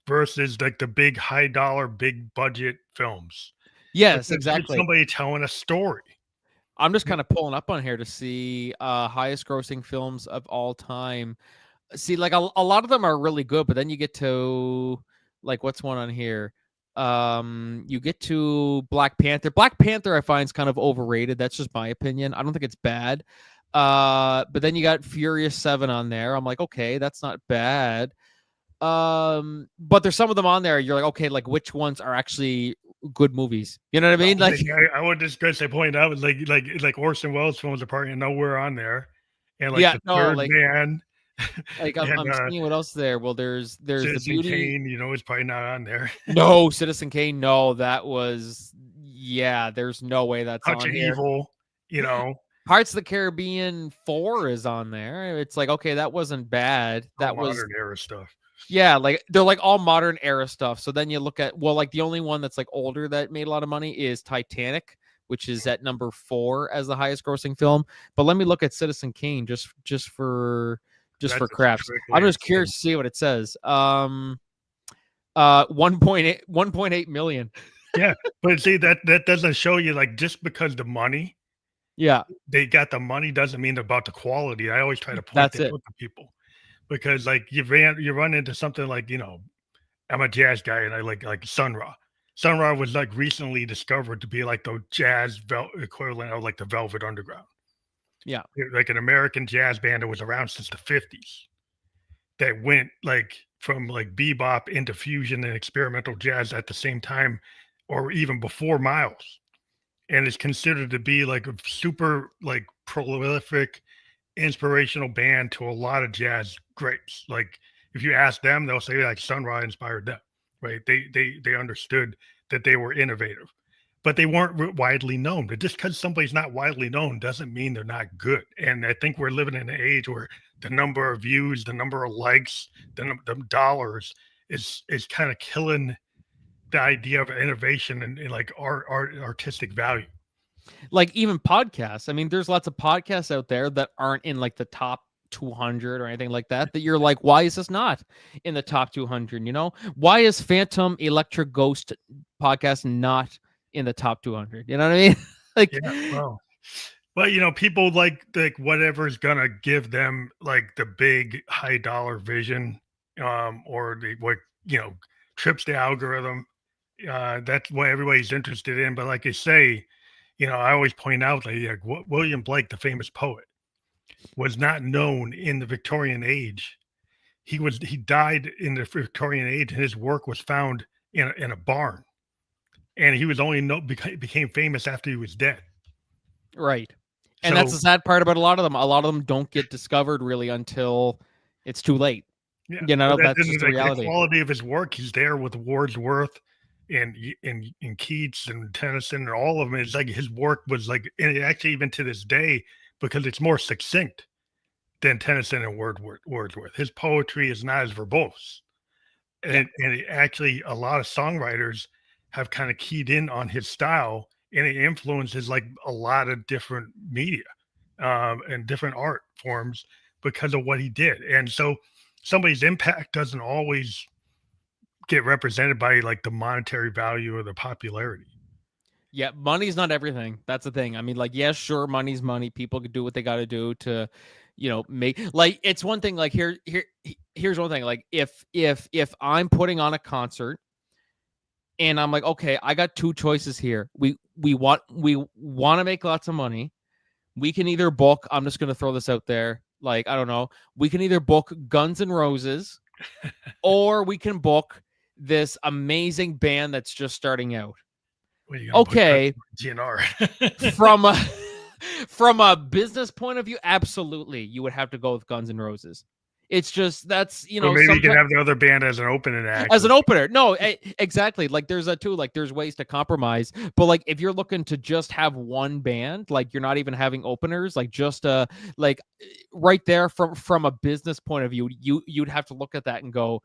[SPEAKER 1] versus like the big high dollar, big budget films.
[SPEAKER 2] Yes, exactly.
[SPEAKER 1] Somebody telling a story.
[SPEAKER 2] I'm just kind of pulling up on here to see highest grossing films of all time. See, like a lot of them are really good, but then you get to like what's one on here? You get to Black Panther. Black Panther I find is kind of overrated. That's just my opinion. I don't think it's bad. But then you got Furious 7 on there. I'm like, okay, that's not bad. But there's some of them on there. You're like, okay, like which ones are actually good movies? You know what I mean? Like,
[SPEAKER 1] I would just go say point out like Orson Welles films are probably nowhere on there, and like
[SPEAKER 2] yeah,
[SPEAKER 1] the
[SPEAKER 2] no,
[SPEAKER 1] Third
[SPEAKER 2] like,
[SPEAKER 1] Man,
[SPEAKER 2] like
[SPEAKER 1] and
[SPEAKER 2] I'm seeing what else there. Well, there's the
[SPEAKER 1] Citizen
[SPEAKER 2] Beauty.
[SPEAKER 1] Kane, you know, is probably not on there.
[SPEAKER 2] No, Citizen Kane. No, that was there's no way that's
[SPEAKER 1] Touch
[SPEAKER 2] on
[SPEAKER 1] of
[SPEAKER 2] here.
[SPEAKER 1] Evil, you know.
[SPEAKER 2] Parts of the Caribbean 4 is on there. It's like, okay, that wasn't bad. That was
[SPEAKER 1] modern era stuff.
[SPEAKER 2] Yeah, like they're like all modern era stuff. So then you look at like the only one that's like older that made a lot of money is Titanic, which is at number 4 as the highest grossing film. But let me look at Citizen Kane just for craps. I'm just curious to see what it says. 1.8 million.
[SPEAKER 1] Yeah, but see that doesn't show you, like, just because the money, they got the money doesn't mean about the quality. I always try to point that out to people, because like you run into something like, you know, I'm a jazz guy and I like Sun Ra. Sun Ra was like recently discovered to be like the jazz equivalent of like the Velvet Underground.
[SPEAKER 2] Yeah,
[SPEAKER 1] like an American jazz band that was around since the 50s that went like from like bebop into fusion and experimental jazz at the same time, or even before Miles, and is considered to be like a super like prolific inspirational band to a lot of jazz greats. Like if you ask them, they'll say like Sun Ra inspired them, right? They understood that they were innovative, but they weren't widely known. But just because somebody's not widely known doesn't mean they're not good. And I think we're living in an age where the number of views, the number of likes, the dollars is kind of killing the idea of innovation and like artistic value.
[SPEAKER 2] Like even podcasts. I mean, there's lots of podcasts out there that aren't in like the top 200 or anything like that you're like, why is this not in the top 200? You know, why is Phantom Electric Ghost podcast not in the top 200? You know what I mean? Like,
[SPEAKER 1] yeah, well, but you know, people like whatever's gonna give them like the big high dollar vision, or the what, you know, trips the algorithm. That's what everybody's interested in. But like I say, you know, I always point out like William Blake, the famous poet, was not known in the Victorian age. He died in the Victorian age, and his work was found in a barn, and he was only became famous after he was dead.
[SPEAKER 2] Right. And that's the sad part about a lot of them. A lot of them don't get discovered really until it's too late.
[SPEAKER 1] Yeah,
[SPEAKER 2] you know, that's just the reality.
[SPEAKER 1] The quality of his work, he's there with Wordsworth and Keats and Tennyson and all of them. It's like his work was like, and actually even to this day, because it's more succinct than Tennyson and Wordsworth. His poetry is not as verbose. And actually a lot of songwriters have kind of keyed in on his style, and it influences like a lot of different media and different art forms because of what he did. And so somebody's impact doesn't always get represented by like the monetary value or the popularity.
[SPEAKER 2] Yeah, money's not everything. That's the thing. I mean, like, yeah, sure, money's money. People can do what they got to do to, you know, make, like, it's one thing. Like here's one thing. Like if I'm putting on a concert and I'm like, okay, I got two choices here. We want to make lots of money. We can either book, I'm just going to throw this out there. Like, I don't know. We can either book Guns N' Roses or we can book this amazing band that's just starting out. Okay.
[SPEAKER 1] GNR.
[SPEAKER 2] From a business point of view, absolutely. You would have to go with Guns N' Roses. It's just, that's, you know,
[SPEAKER 1] or maybe you can have the other band as an opening act.
[SPEAKER 2] As an opener. No, exactly. Like there's a too, like there's ways to compromise. But like if you're looking to just have one band, like you're not even having openers, like just like right there from a business point of view, you'd have to look at that and go,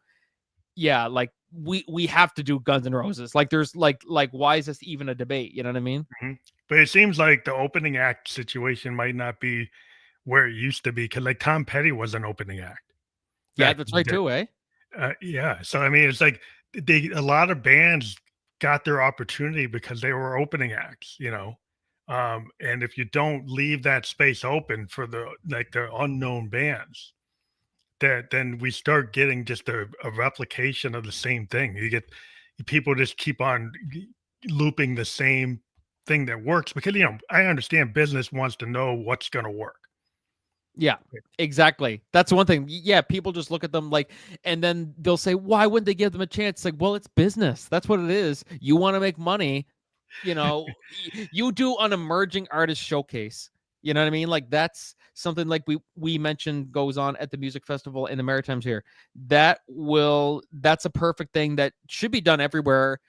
[SPEAKER 2] yeah, like we have to do Guns N' Roses. Like there's like why is this even a debate? You know what I mean?
[SPEAKER 1] Mm-hmm. But it seems like the opening act situation might not be where it used to be, because like Tom Petty was an opening act.
[SPEAKER 2] Yeah, that's right too, eh?
[SPEAKER 1] Yeah. So I mean, it's like a lot of bands got their opportunity because they were opening acts, you know. And if you don't leave that space open for the unknown bands, that then we start getting just a replication of the same thing. You get people just keep on looping the same thing that works because I understand business wants to know what's going to work.
[SPEAKER 2] Yeah, exactly. That's one thing. Yeah, people just look at them like, and then they'll say, why wouldn't they give them a chance? Like, well, it's business. That's what it is. You want to make money. You do an emerging artist showcase. You know what I mean? Like, that's something like we mentioned goes on at the music festival in the Maritimes here. That's a perfect thing that should be done everywhere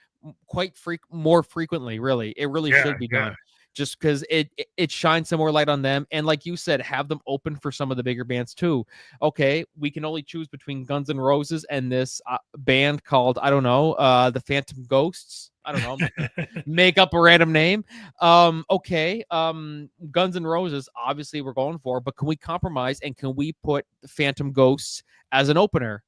[SPEAKER 2] more frequently, really. It really should be done. Just because it shines some more light on them. And like you said, have them open for some of the bigger bands too. Okay, we can only choose between Guns N' Roses and this band called, I don't know, the Phantom Ghosts. I don't know, make up a random name. Okay, Guns N' Roses, obviously we're going for, but can we compromise and can we put Phantom Ghosts as an opener?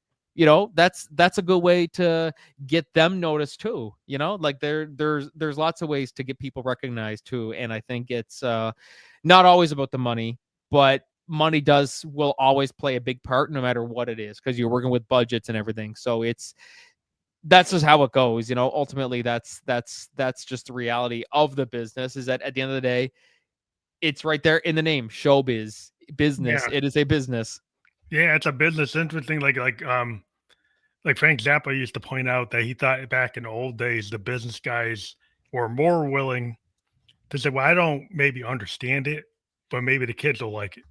[SPEAKER 2] That's a good way to get them noticed too. Like there's lots of ways to get people recognized too. And I think it's not always about the money, but money will always play a big part no matter what it is, because you're working with budgets and everything. So that's just how it goes. Ultimately that's just the reality of the business, is that at the end of the day, it's right there in the name, showbiz business.
[SPEAKER 1] Yeah.
[SPEAKER 2] It is a business.
[SPEAKER 1] Yeah, it's a business. Interesting. Like Frank Zappa used to point out that he thought back in the old days, the business guys were more willing to say, well, I don't maybe understand it, but maybe the kids will like it.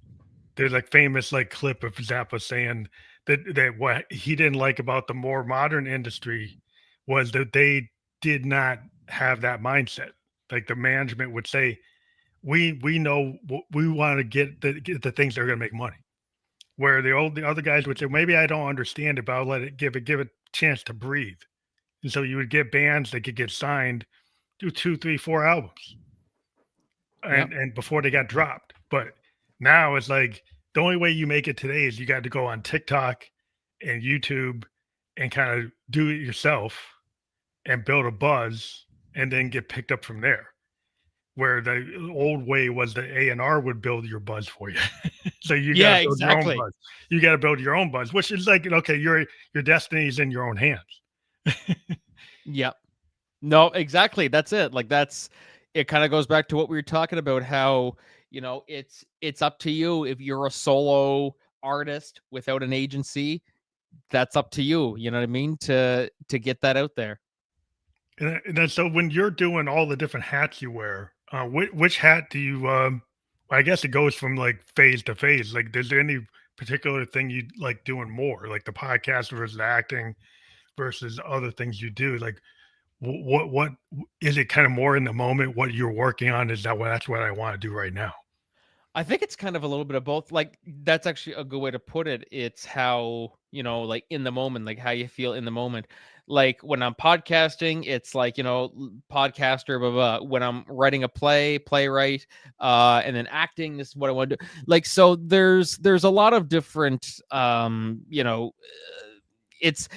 [SPEAKER 1] There's like famous like clip of Zappa saying that what he didn't like about the more modern industry was that they did not have that mindset. Like the management would say, we know we want to get the things that are going to make money. Where the other guys would say, maybe I don't understand it, but I'll let it give it a chance to breathe. And so you would get bands that could get signed, do 2, 3, 4 albums, and before they got dropped. But now it's like the only way you make it today is you got to go on TikTok and YouTube and kind of do it yourself and build a buzz and then get picked up from there. Where the old way was the A&R would build your buzz for you. So you got to build your own buzz. You got to build your own buzz, which is like, okay, your destiny is in your own hands.
[SPEAKER 2] Yep. No, exactly. That's it. Like it kind of goes back to what we were talking about, how, it's up to you. If you're a solo artist without an agency, that's up to you. You know what I mean? To get that out there.
[SPEAKER 1] And then, so when you're doing all the different hats you wear, which hat do you, I guess it goes from like phase to phase. Like, is there any particular thing you like doing more, like the podcast versus acting versus other things you do? Like, what is it kind of more in the moment? What you're working on, is that's what I want to do right now?
[SPEAKER 2] I think it's kind of a little bit of both. Like, that's actually a good way to put it. It's how, like in the moment, like how you feel in the moment. Like when I'm podcasting, it's like, podcaster, blah, blah. When I'm writing a playwright, and then acting, this is what I want to do. Like, so there's a lot of different, it's,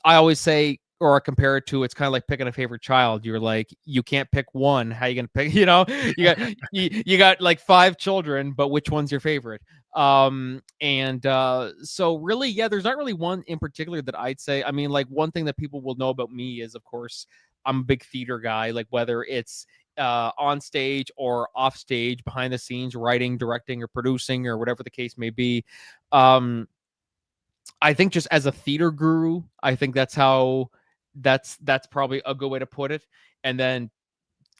[SPEAKER 2] I always say, or I compare it to, it's kind of like picking a favorite child. You're like, you can't pick one. How you gonna pick? You got like 5 children, but which one's your favorite? So really, yeah, there's not really one in particular that I'd say. I mean, like one thing that people will know about me is, of course, I'm a big theater guy. Like whether it's on stage or off stage, behind the scenes, writing, directing, or producing, or whatever the case may be. I think just as a theater guru, I think that's probably a good way to put it. And then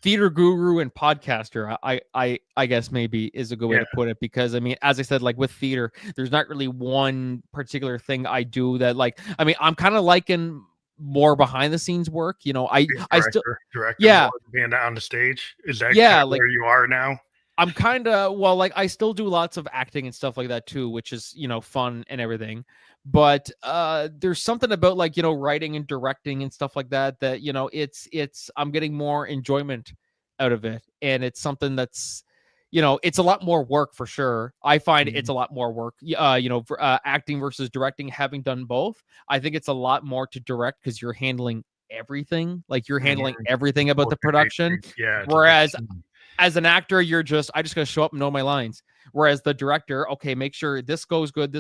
[SPEAKER 2] theater guru and podcaster, I guess maybe is a good way to put it, because I mean, as I said, like with theater, there's not really one particular thing I do that, like, I mean, I'm kind of liking more behind the scenes work. I still
[SPEAKER 1] director, being on the stage. Is that like where you are now?
[SPEAKER 2] I'm kind of, well, like I still do lots of acting and stuff like that too, which is, fun and everything. But there's something about like, writing and directing and stuff like that, it's I'm getting more enjoyment out of it. And it's something that's, it's a lot more work for sure. I find it's a lot more work, for acting versus directing. Having done both, I think it's a lot more to direct because you're handling everything. Like you're handling everything about the production.
[SPEAKER 1] Yeah.
[SPEAKER 2] Whereas as an actor, I just gotta show up and know my lines. Whereas the director, okay, make sure this goes good,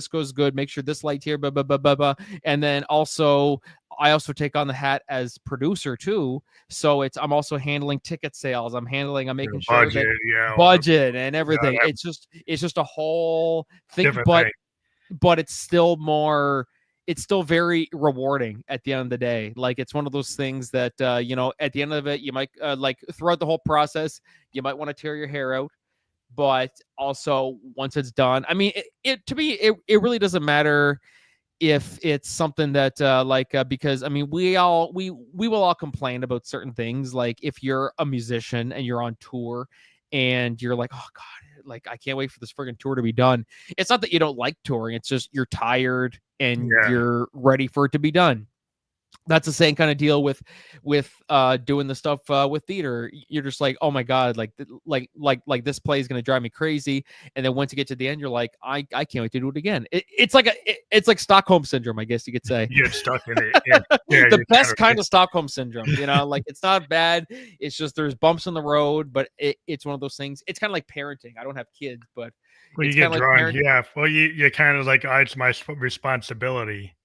[SPEAKER 2] make sure this light here, blah blah blah blah blah. And then also, I also take on the hat as producer too. So I'm also handling ticket sales. I'm making sure
[SPEAKER 1] budget,
[SPEAKER 2] that budget and everything.
[SPEAKER 1] Yeah,
[SPEAKER 2] it's just a whole thing,
[SPEAKER 1] different
[SPEAKER 2] but
[SPEAKER 1] thing.
[SPEAKER 2] but it's still very rewarding at the end of the day. Like, it's one of those things that at the end of it, you might like throughout the whole process, you might want to tear your hair out, but also once it's done, I mean, to me, it really doesn't matter if it's something that because I mean, we will all complain about certain things. Like, if you're a musician and you're on tour and you're like, oh god, like, I can't wait for this friggin' tour to be done. It's not that you don't like touring, it's just you're tired and you're ready for it to be done. That's the same kind of deal with doing the stuff with theater. You're just like, oh my god, like this play is going to drive me crazy. And then once you get to the end, you're like, I can't wait to do it again. It's like Stockholm syndrome, I guess you could say.
[SPEAKER 1] You get stuck in it. Yeah,
[SPEAKER 2] The best kind of Stockholm syndrome, like, it's not bad. It's just there's bumps in the road, but it's one of those things. It's kind of like parenting. I don't have kids, but
[SPEAKER 1] well, you get drawn. Yeah, well, you kind of like, it's my responsibility.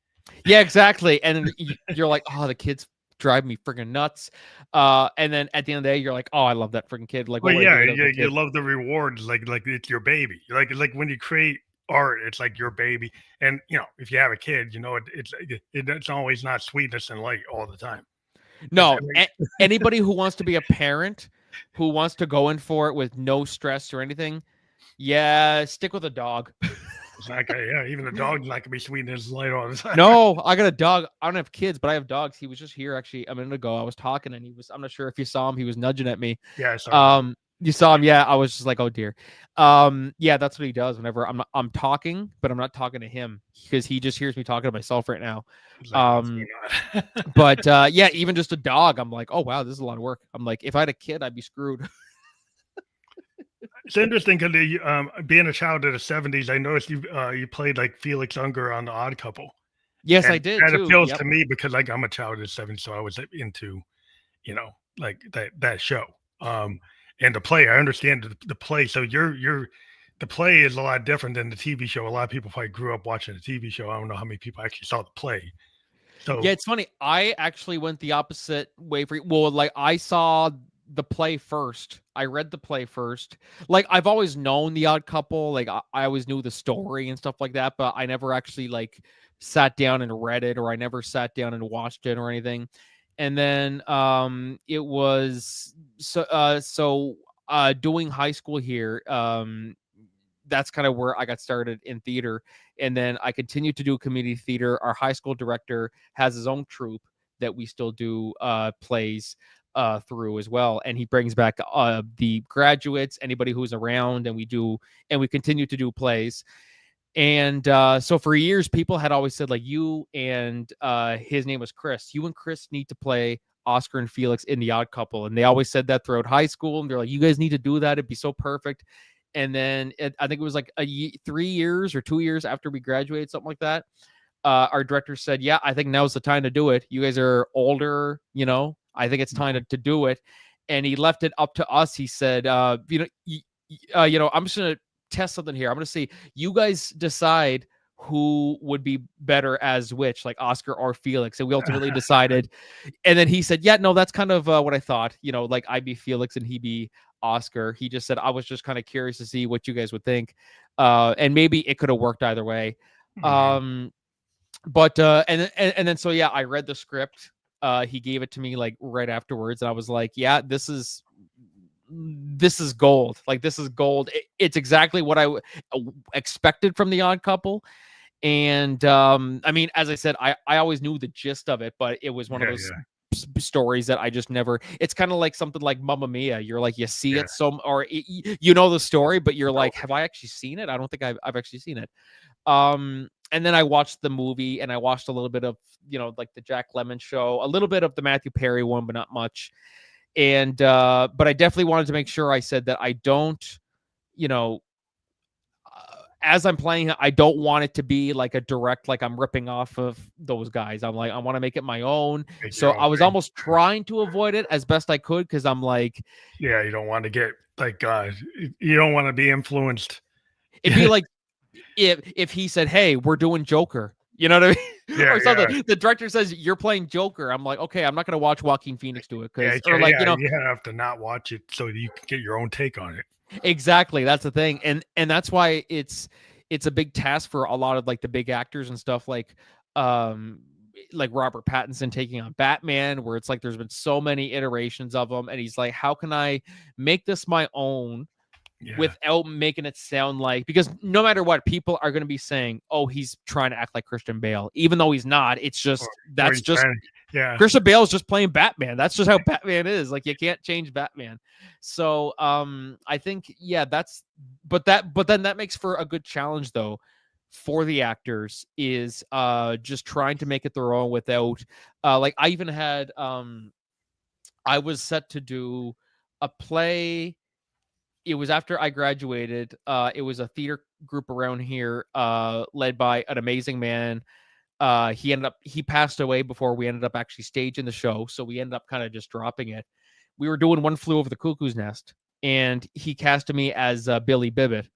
[SPEAKER 2] Yeah, exactly. And you're like, oh, the kids drive me freaking nuts. And then at the end of the day, you're like, oh, I love that freaking kid. Like,
[SPEAKER 1] well, you love the rewards. Like it's your baby. Like when you create art, it's like your baby. And if you have a kid, it's always not sweetness and light all the time.
[SPEAKER 2] No, anybody who wants to be a parent, who wants to go in for it with no stress or anything, stick with a dog.
[SPEAKER 1] It's not gonna, even the dog's not gonna be sweet and light all the time.
[SPEAKER 2] No, I got a dog. I don't have kids, but I have dogs. He was just here actually a minute ago. I was talking and I'm not sure if you saw him. He was nudging at me.
[SPEAKER 1] Yeah, I saw him.
[SPEAKER 2] You saw him. Yeah. I was just like, oh dear. Yeah, that's what he does whenever I'm talking, but I'm not talking to him because he just hears me talking to myself right now. But yeah, even just a dog, I'm like, oh wow, this is a lot of work. I'm like, if I had a kid, I'd be screwed.
[SPEAKER 1] It's interesting because being a child of the 70s, I noticed you played like Felix Ungar on The Odd Couple.
[SPEAKER 2] Yes, I did.
[SPEAKER 1] That appeals to me because like I'm a child of the 70s, so I was into, like that show. And the play, I understand the play. So the play is a lot different than the TV show. A lot of people probably grew up watching the TV show. I don't know how many people actually saw the play. So
[SPEAKER 2] yeah, it's funny. I actually went the opposite way for you. Well, like, I saw the play first. I read the play first. Like, I've always known The Odd Couple. Like, I always knew the story and stuff like that, but I never actually like sat down and read it, or I never sat down and watched it or anything. And then it was doing high school here. That's kind of where I got started in theater. And then I continued to do community theater. Our high school director has his own troupe that we still do plays through as well, and he brings back the graduates, anybody who's around, and we continue to do plays. And so for years, people had always said, like, you and his name was Chris, you and Chris need to play Oscar and Felix in The Odd Couple. And they always said that throughout high school, and they're like, you guys need to do that, it'd be so perfect. And then I think it was like 3 years or 2 years after we graduated, something like that, our director said, yeah, I think now's the time to do it. You guys are older, I think it's time to do it. And he left it up to us. He said, I'm just going to test something here. I'm going to say, you guys decide who would be better as which, like Oscar or Felix. And we ultimately decided. And then he said, yeah, no, that's kind of what I thought, like I'd be Felix and he'd be Oscar. He just said, I was just kind of curious to see what you guys would think. And maybe it could have worked either way. But and then so yeah, I read the script. He gave it to me like right afterwards, and I was like, yeah, this is gold. Like, this is gold. It's exactly what I expected from The Odd Couple. And I mean, as I said, I always knew the gist of it, but it was one of those stories that I just never. It's kind of like something like Mamma Mia. You're like, you see it or the story, but you're like, have I actually seen it? I don't think I've actually seen it. And then I watched the movie, and I watched a little bit of, like the Jack Lemmon show, a little bit of the Matthew Perry one, but not much. And, but I definitely wanted to make sure I said that I don't, as I'm playing, I don't want it to be like a direct, like I'm ripping off of those guys. I'm like, I want to make it my own.
[SPEAKER 1] Make
[SPEAKER 2] So
[SPEAKER 1] your own
[SPEAKER 2] I was
[SPEAKER 1] thing.
[SPEAKER 2] almost trying to avoid it as best I could because I'm like,
[SPEAKER 1] Yeah, you don't want to get like you don't want to be influenced.
[SPEAKER 2] it'd be like if he said, "Hey, we're doing Joker," you know what I mean,
[SPEAKER 1] Yeah,
[SPEAKER 2] or something.
[SPEAKER 1] yeah,
[SPEAKER 2] The director says you're playing Joker. I'm like, okay, I'm not gonna watch Joaquin Phoenix do it
[SPEAKER 1] yeah,
[SPEAKER 2] because, or like,
[SPEAKER 1] yeah. You have to not watch it so you can get your own take on it.
[SPEAKER 2] exactly. That's the thing, and that's why it's a big task for a lot of like the big actors and stuff um like Robert Pattinson taking on Batman, where it's like there's been so many iterations of him, and he's like, how can I make this my own
[SPEAKER 1] Yeah,
[SPEAKER 2] without making it sound like, because no matter what, people are going to be saying, oh, he's trying to act like Christian Bale, even though he's not. It's
[SPEAKER 1] or,
[SPEAKER 2] just
[SPEAKER 1] or
[SPEAKER 2] that's
[SPEAKER 1] he's
[SPEAKER 2] just
[SPEAKER 1] trying. Yeah,
[SPEAKER 2] Christian Bale is just playing Batman. That's just how Batman is. Like you can't change Batman. So I think but then that makes for a good challenge though for the actors is just trying to make it their own without like I even had I was set to do a play. It was after I graduated. It was a theater group around here, led by an amazing man. He passed away before we ended up actually staging the show, so we ended up kind of just dropping it. We were doing One Flew Over the Cuckoo's Nest, and he casted me as Billy Bibbit.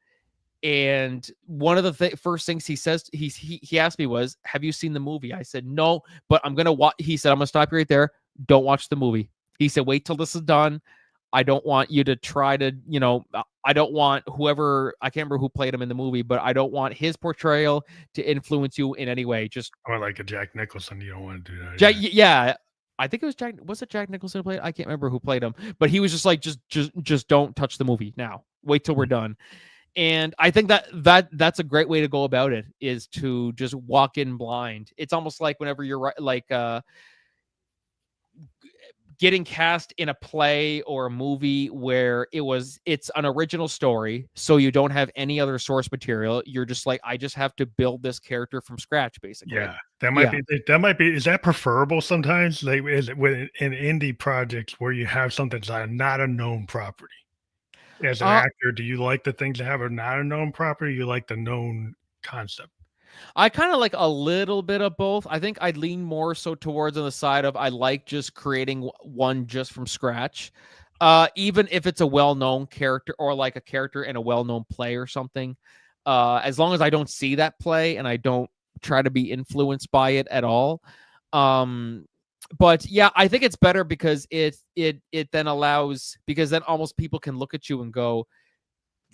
[SPEAKER 2] And one of the first things he says, he asked me was, "Have you seen the movie?" I said, "No, but I'm gonna watch." He said, "I'm gonna stop you right there. Don't watch the movie." He said, "Wait till this is done. I don't want you to try to, I don't want whoever, I can't remember who played him in the movie, but I don't want his portrayal to influence you in any way. Just
[SPEAKER 1] or like a Jack Nicholson. You don't want to do that.
[SPEAKER 2] Jack, yeah, I think it was Jack. Was it Jack Nicholson who played? I can't remember who played him, but he was just like, just don't touch the movie now. Wait till we're done." And I think that's a great way to go about it, is to just walk in blind. It's almost like whenever you're like getting cast in a play or a movie where it's an original story, so you don't have any other source material. You're just like, I just have to build this character from scratch, basically.
[SPEAKER 1] Yeah, that might
[SPEAKER 2] Yeah.
[SPEAKER 1] be. That might be. Is that preferable sometimes? Like, is it with an indie project where you have something that's not a known property? As an
[SPEAKER 2] Uh,
[SPEAKER 1] actor, do you like the things that have a not a known property? You like the known concept?
[SPEAKER 2] I kind of like a little bit of both. I think I'd lean more so towards on the side of I like just creating one just from scratch. Even if it's a well-known character or like a character in a well-known play or something. As long as I don't see that play and I don't try to be influenced by it at all. But yeah, I think it's better because it then allows, because then almost people can look at you and go,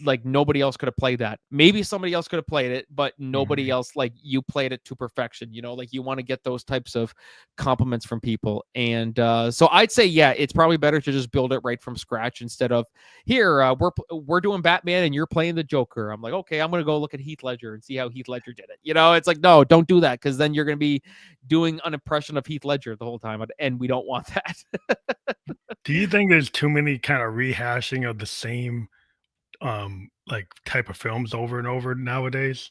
[SPEAKER 2] like, nobody else could have played that. Maybe somebody else could have played it, but nobody
[SPEAKER 1] Mhm.
[SPEAKER 2] else, like, you played it to perfection. Like you want to get those types of compliments from people. And so I'd say, yeah, it's probably better to just build it right from scratch instead of here, we're doing Batman and you're playing the Joker. I'm like, okay, I'm gonna go look at Heath Ledger and see how Heath Ledger did it. It's like, no, don't do that, because then you're gonna be doing an impression of Heath Ledger the whole time, and we don't want that.
[SPEAKER 1] Do you think there's too many kind of rehashing of the same like type of films over and over nowadays?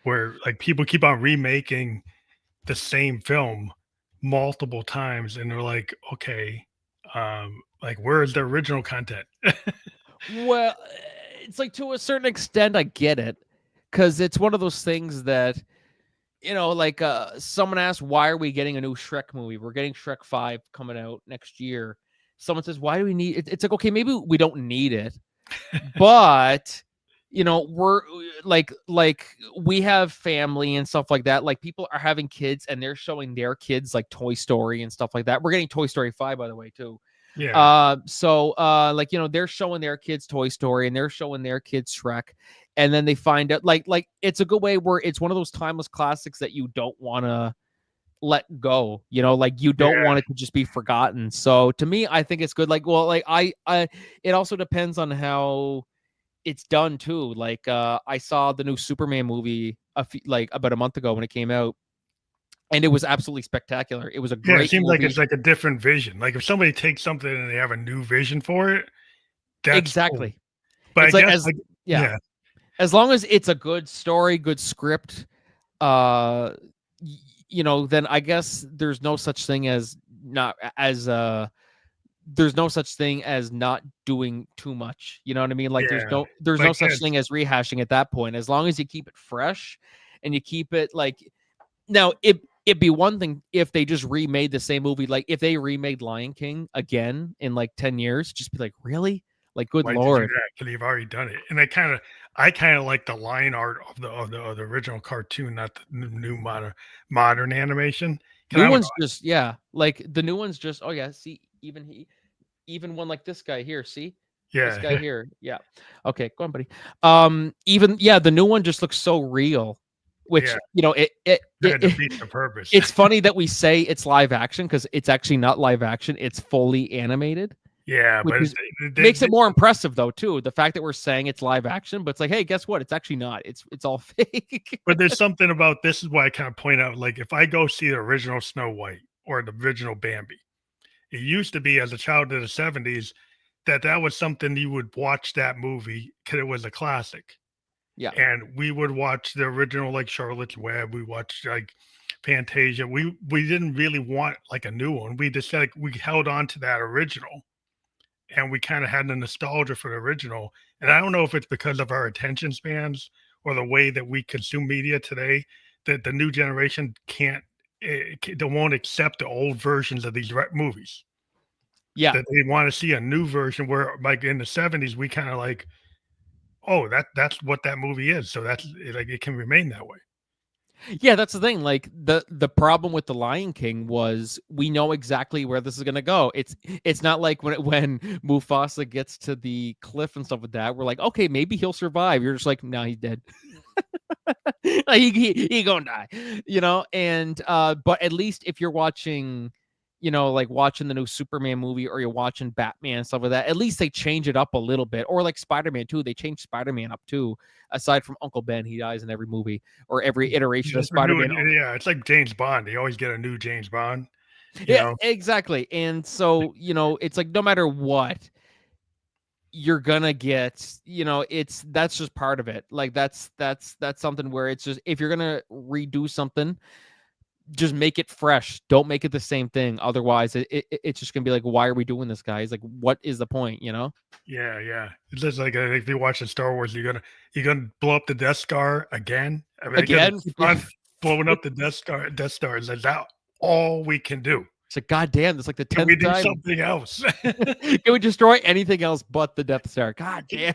[SPEAKER 1] Where like people keep on remaking the same film multiple times and they're like, okay, like where's the original content?
[SPEAKER 2] Well, it's like, to a certain extent, I get it, because it's one of those things that, like someone asked, why are we getting a new Shrek movie? We're getting Shrek 5 coming out next year. Someone says, why do we need it? It's like, okay, maybe we don't need it, but we're like we have family and stuff like that. Like, people are having kids and they're showing their kids like Toy Story and stuff like that. We're getting Toy Story 5, by the way, too.
[SPEAKER 1] Yeah.
[SPEAKER 2] So like, they're showing their kids Toy Story and they're showing their kids Shrek, and then they find out like it's a good way where it's one of those timeless classics that you don't want to let go, like you don't
[SPEAKER 1] Yeah.
[SPEAKER 2] want it to just be forgotten. So to me, I think it's good. Like, well, like I it also depends on how it's done too. Like I saw the new Superman movie like about a month ago when it came out, and it was absolutely spectacular. It was a
[SPEAKER 1] Yeah, it
[SPEAKER 2] great
[SPEAKER 1] seems like
[SPEAKER 2] movie.
[SPEAKER 1] it's like a different vision. Like if somebody takes something and they have a new vision for it, that's cool.
[SPEAKER 2] Exactly.
[SPEAKER 1] But I
[SPEAKER 2] It's like,
[SPEAKER 1] guess
[SPEAKER 2] as
[SPEAKER 1] like
[SPEAKER 2] yeah,
[SPEAKER 1] yeah,
[SPEAKER 2] as long as it's a good story, good script, uh then I guess there's no such thing as not as there's no such thing as not doing too much. You know what I mean? Like
[SPEAKER 1] Yeah.
[SPEAKER 2] there's no
[SPEAKER 1] Like,
[SPEAKER 2] such thing as rehashing at that point. As long as you keep it fresh and you keep it like now it'd be one thing if they just remade the same movie. Like if they remade Lion King again in like 10 years, just be like, really? Like, good
[SPEAKER 1] why'd you do
[SPEAKER 2] Lord.
[SPEAKER 1] that? Because you've already done it. And I kind of like the line art of the original cartoon, not the new modern animation. Can
[SPEAKER 2] New
[SPEAKER 1] I?
[SPEAKER 2] ones just, yeah. Like the new ones just, oh yeah, see, even one like this guy here, see? This
[SPEAKER 1] Yeah,
[SPEAKER 2] guy here. Yeah. Okay, go on, buddy. Even yeah, the new one just looks so real, which,
[SPEAKER 1] yeah.
[SPEAKER 2] you know,
[SPEAKER 1] That defeats the purpose.
[SPEAKER 2] it's funny that we say it's live action because it's actually not live action, it's fully animated.
[SPEAKER 1] Yeah,
[SPEAKER 2] Which
[SPEAKER 1] but
[SPEAKER 2] is makes it more impressive though too. The fact that we're saying it's live action, but it's like, hey, guess what? It's actually not. It's all fake.
[SPEAKER 1] but there's something about this is why I kind of point out, like if I go see the original Snow White or the original Bambi, it used to be as a child of the 70s that was something you would watch that movie because it was a classic.
[SPEAKER 2] Yeah.
[SPEAKER 1] And we would watch the original like Charlotte's Web. We watched like Fantasia. We didn't really want like a new one. We just like we held on to that original and we kind of had the nostalgia for the original. And I don't know if it's because of our attention spans or the way that we consume media today that the new generation they won't accept the old versions of these movies.
[SPEAKER 2] Yeah.
[SPEAKER 1] That they want to see a new version where, like in the 70s, we kind of like, oh, that's what that movie is. So that's like it can remain that way.
[SPEAKER 2] Yeah, that's the thing. Like the problem with the Lion King was we know exactly where this is gonna go. It's not like when Mufasa gets to the cliff and stuff with that. We're like, okay, maybe he'll survive. You're just like, no, he's dead. Like he gonna die, you know. And but at least if you're watching, you know, like watching the new Superman movie or you're watching Batman and stuff like that, at least they change it up a little bit. Or like Spider-Man too, they change Spider-Man up too. Aside from Uncle Ben, he dies in every movie or every iteration of Spider-Man.
[SPEAKER 1] Yeah, it's like James Bond. They always get a new James Bond. You
[SPEAKER 2] Yeah,
[SPEAKER 1] know,
[SPEAKER 2] exactly. And so, you know, it's like no matter what, you're gonna get, you know, that's just part of it. Like that's something where it's just if you're gonna redo something, just make it fresh. Don't make it the same thing. Otherwise, it's just gonna be like, why are we doing this, guys? Like, what is the point? You know?
[SPEAKER 1] yeah. It's just like if you're watching Star Wars, you're gonna blow up the Death Star again. I mean, they're gonna
[SPEAKER 2] Again,
[SPEAKER 1] keep on blowing up the Death Star. Is that all we can do?
[SPEAKER 2] it's like, God damn, that's like the
[SPEAKER 1] Can we
[SPEAKER 2] 10th
[SPEAKER 1] do
[SPEAKER 2] time.
[SPEAKER 1] something else?
[SPEAKER 2] Can we destroy anything else but the Death Star? God damn.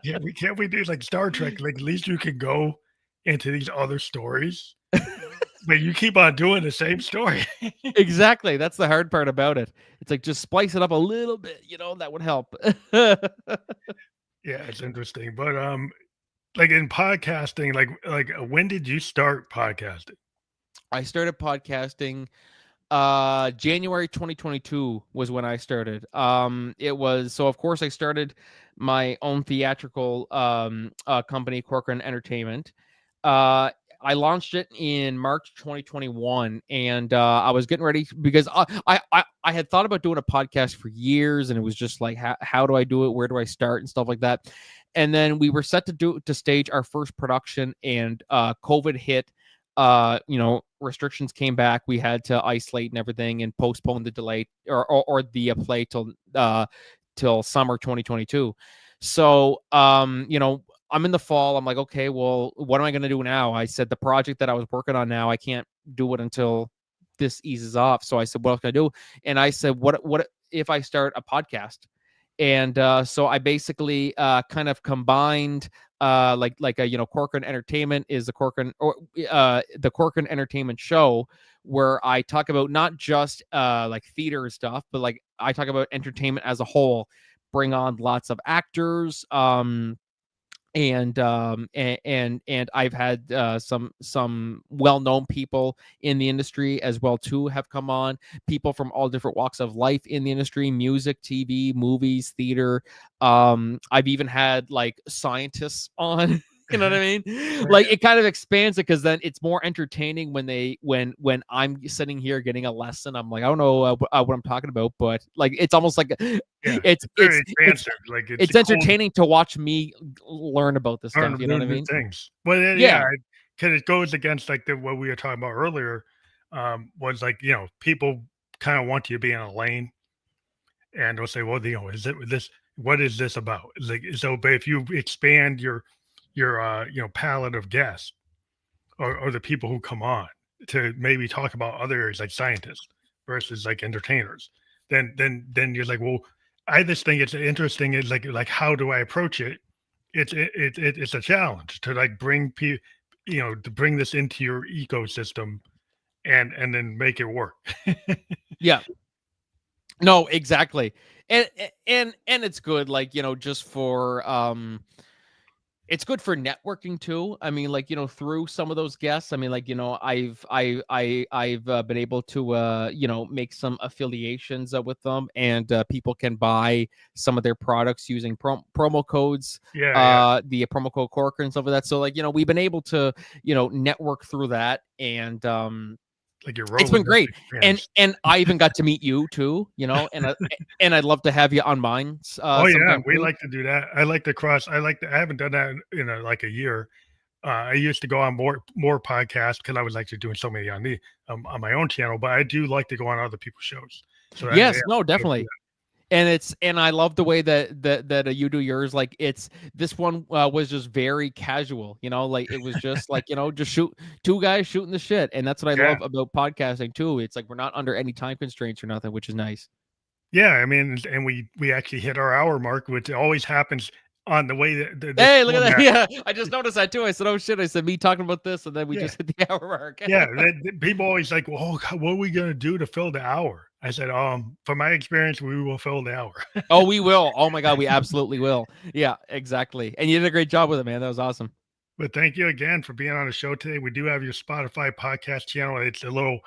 [SPEAKER 1] Yeah, can't we do like Star Trek? Like at least you can go into these other stories, but you keep on doing the same story.
[SPEAKER 2] Exactly. That's the hard part about it. It's like just splice it up a little bit, you know, that would help.
[SPEAKER 1] Yeah, it's interesting. But like in podcasting, like when did you start podcasting?
[SPEAKER 2] I started podcasting January 2022 was when I started. It was so of course I started my own theatrical company, Corcoran Entertainment. I launched it in March 2021, and I was getting ready because I had thought about doing a podcast for years, and it was just like, how do I do it? Where do I start and stuff like that. And then we were set to stage our first production, and COVID hit. You know, restrictions came back. We had to isolate and everything, and postpone the delay or the play till summer 2022. So, you know, I'm in the fall. I'm like, okay, well, what am I going to do now? I said the project that I was working on now, I can't do it until this eases off. So I said, what can I do? And I said, what if I start a podcast? And so I basically kind of combined like a, you know, Corcoran Entertainment is the Corcoran Entertainment Show, where I talk about not just like theater stuff, but like I talk about entertainment as a whole. Bring on lots of actors, and I've had some well-known people in the industry as well too have come on, people from all different walks of life in the industry, music, TV, movies, theater. I've even had like scientists on. You know what I mean? Like it kind of expands it because then it's more entertaining when I'm sitting here getting a lesson. I'm like, I don't know what I'm talking about, but like it's almost like it's
[SPEAKER 1] very expansive. Like
[SPEAKER 2] it's entertaining to watch me learn about this stuff. You know what I mean?
[SPEAKER 1] Things. Well,
[SPEAKER 2] Yeah.
[SPEAKER 1] because it goes against like what we were talking about earlier. Was like, you know, people kind of want you to be in a lane. and they'll say, well, is it this? What is this about? Like, so, but if you expand your palette of guests or the people who come on to maybe talk about other areas like scientists versus like entertainers, then you're like, well, I just think it's interesting. It's like how do I approach it? It's a challenge to like bring people, to bring this into your ecosystem and then make it work.
[SPEAKER 2] Yeah. No, exactly. And it's good, like, just for it's good for networking too. I mean, like, through some of those guests, I mean, like, I've been able to make some affiliations with them, and people can buy some of their products using promo codes.
[SPEAKER 1] Yeah.
[SPEAKER 2] The promo code Corcoran and stuff like that. So, like, we've been able to network through that, and
[SPEAKER 1] Like your
[SPEAKER 2] it's been great.
[SPEAKER 1] expands.
[SPEAKER 2] And I even got to meet you too, and I'd love to have you on mine.
[SPEAKER 1] Oh yeah,
[SPEAKER 2] Sometime
[SPEAKER 1] we
[SPEAKER 2] too.
[SPEAKER 1] like to do that. I like to cross. I haven't done that in like a year. I used to go on more podcasts because I was actually doing so many on my own channel, but I do like to go on other people's shows. So
[SPEAKER 2] Yes, no, definitely. And I love the way that you do yours. Like, this one was just very casual, like it was just like, just shoot two guys shooting the shit. And that's what I
[SPEAKER 1] Yeah.
[SPEAKER 2] love about podcasting too. It's like we're not under any time constraints or nothing, which is nice.
[SPEAKER 1] Yeah, I mean, and we actually hit our hour mark, which always happens on the way that this
[SPEAKER 2] Hey, look at that.
[SPEAKER 1] format.
[SPEAKER 2] Yeah, I just noticed that too. I said, oh shit. I said, me talking about this, and then we
[SPEAKER 1] Yeah.
[SPEAKER 2] just hit the hour mark.
[SPEAKER 1] Yeah, people always like, well, what are we gonna do to fill the hour? I said, from my experience, we will fill the hour.
[SPEAKER 2] Oh, we will. Oh my God, we absolutely will. Yeah, exactly. And you did a great job with it, man. That was awesome.
[SPEAKER 1] But thank you again for being on the show today. We do have your Spotify podcast channel. It's a little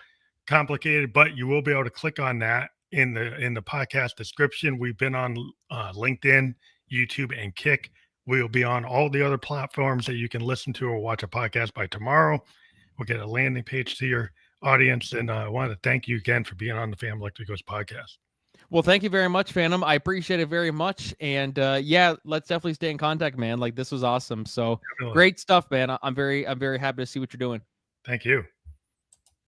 [SPEAKER 1] complicated, but you will be able to click on that in the podcast description. We've been on LinkedIn, YouTube, and Kick. We'll be on all the other platforms that you can listen to or watch a podcast by tomorrow. We'll get a landing page to your audience. And I want to thank you again for being on the Family Electric Goes podcast.
[SPEAKER 2] Well, thank you very much, Phantom. I appreciate it very much. And yeah, let's definitely stay in contact, man. Like, this was awesome. So
[SPEAKER 1] Definitely.
[SPEAKER 2] great stuff, man. I'm very happy to see what you're doing.
[SPEAKER 1] Thank you.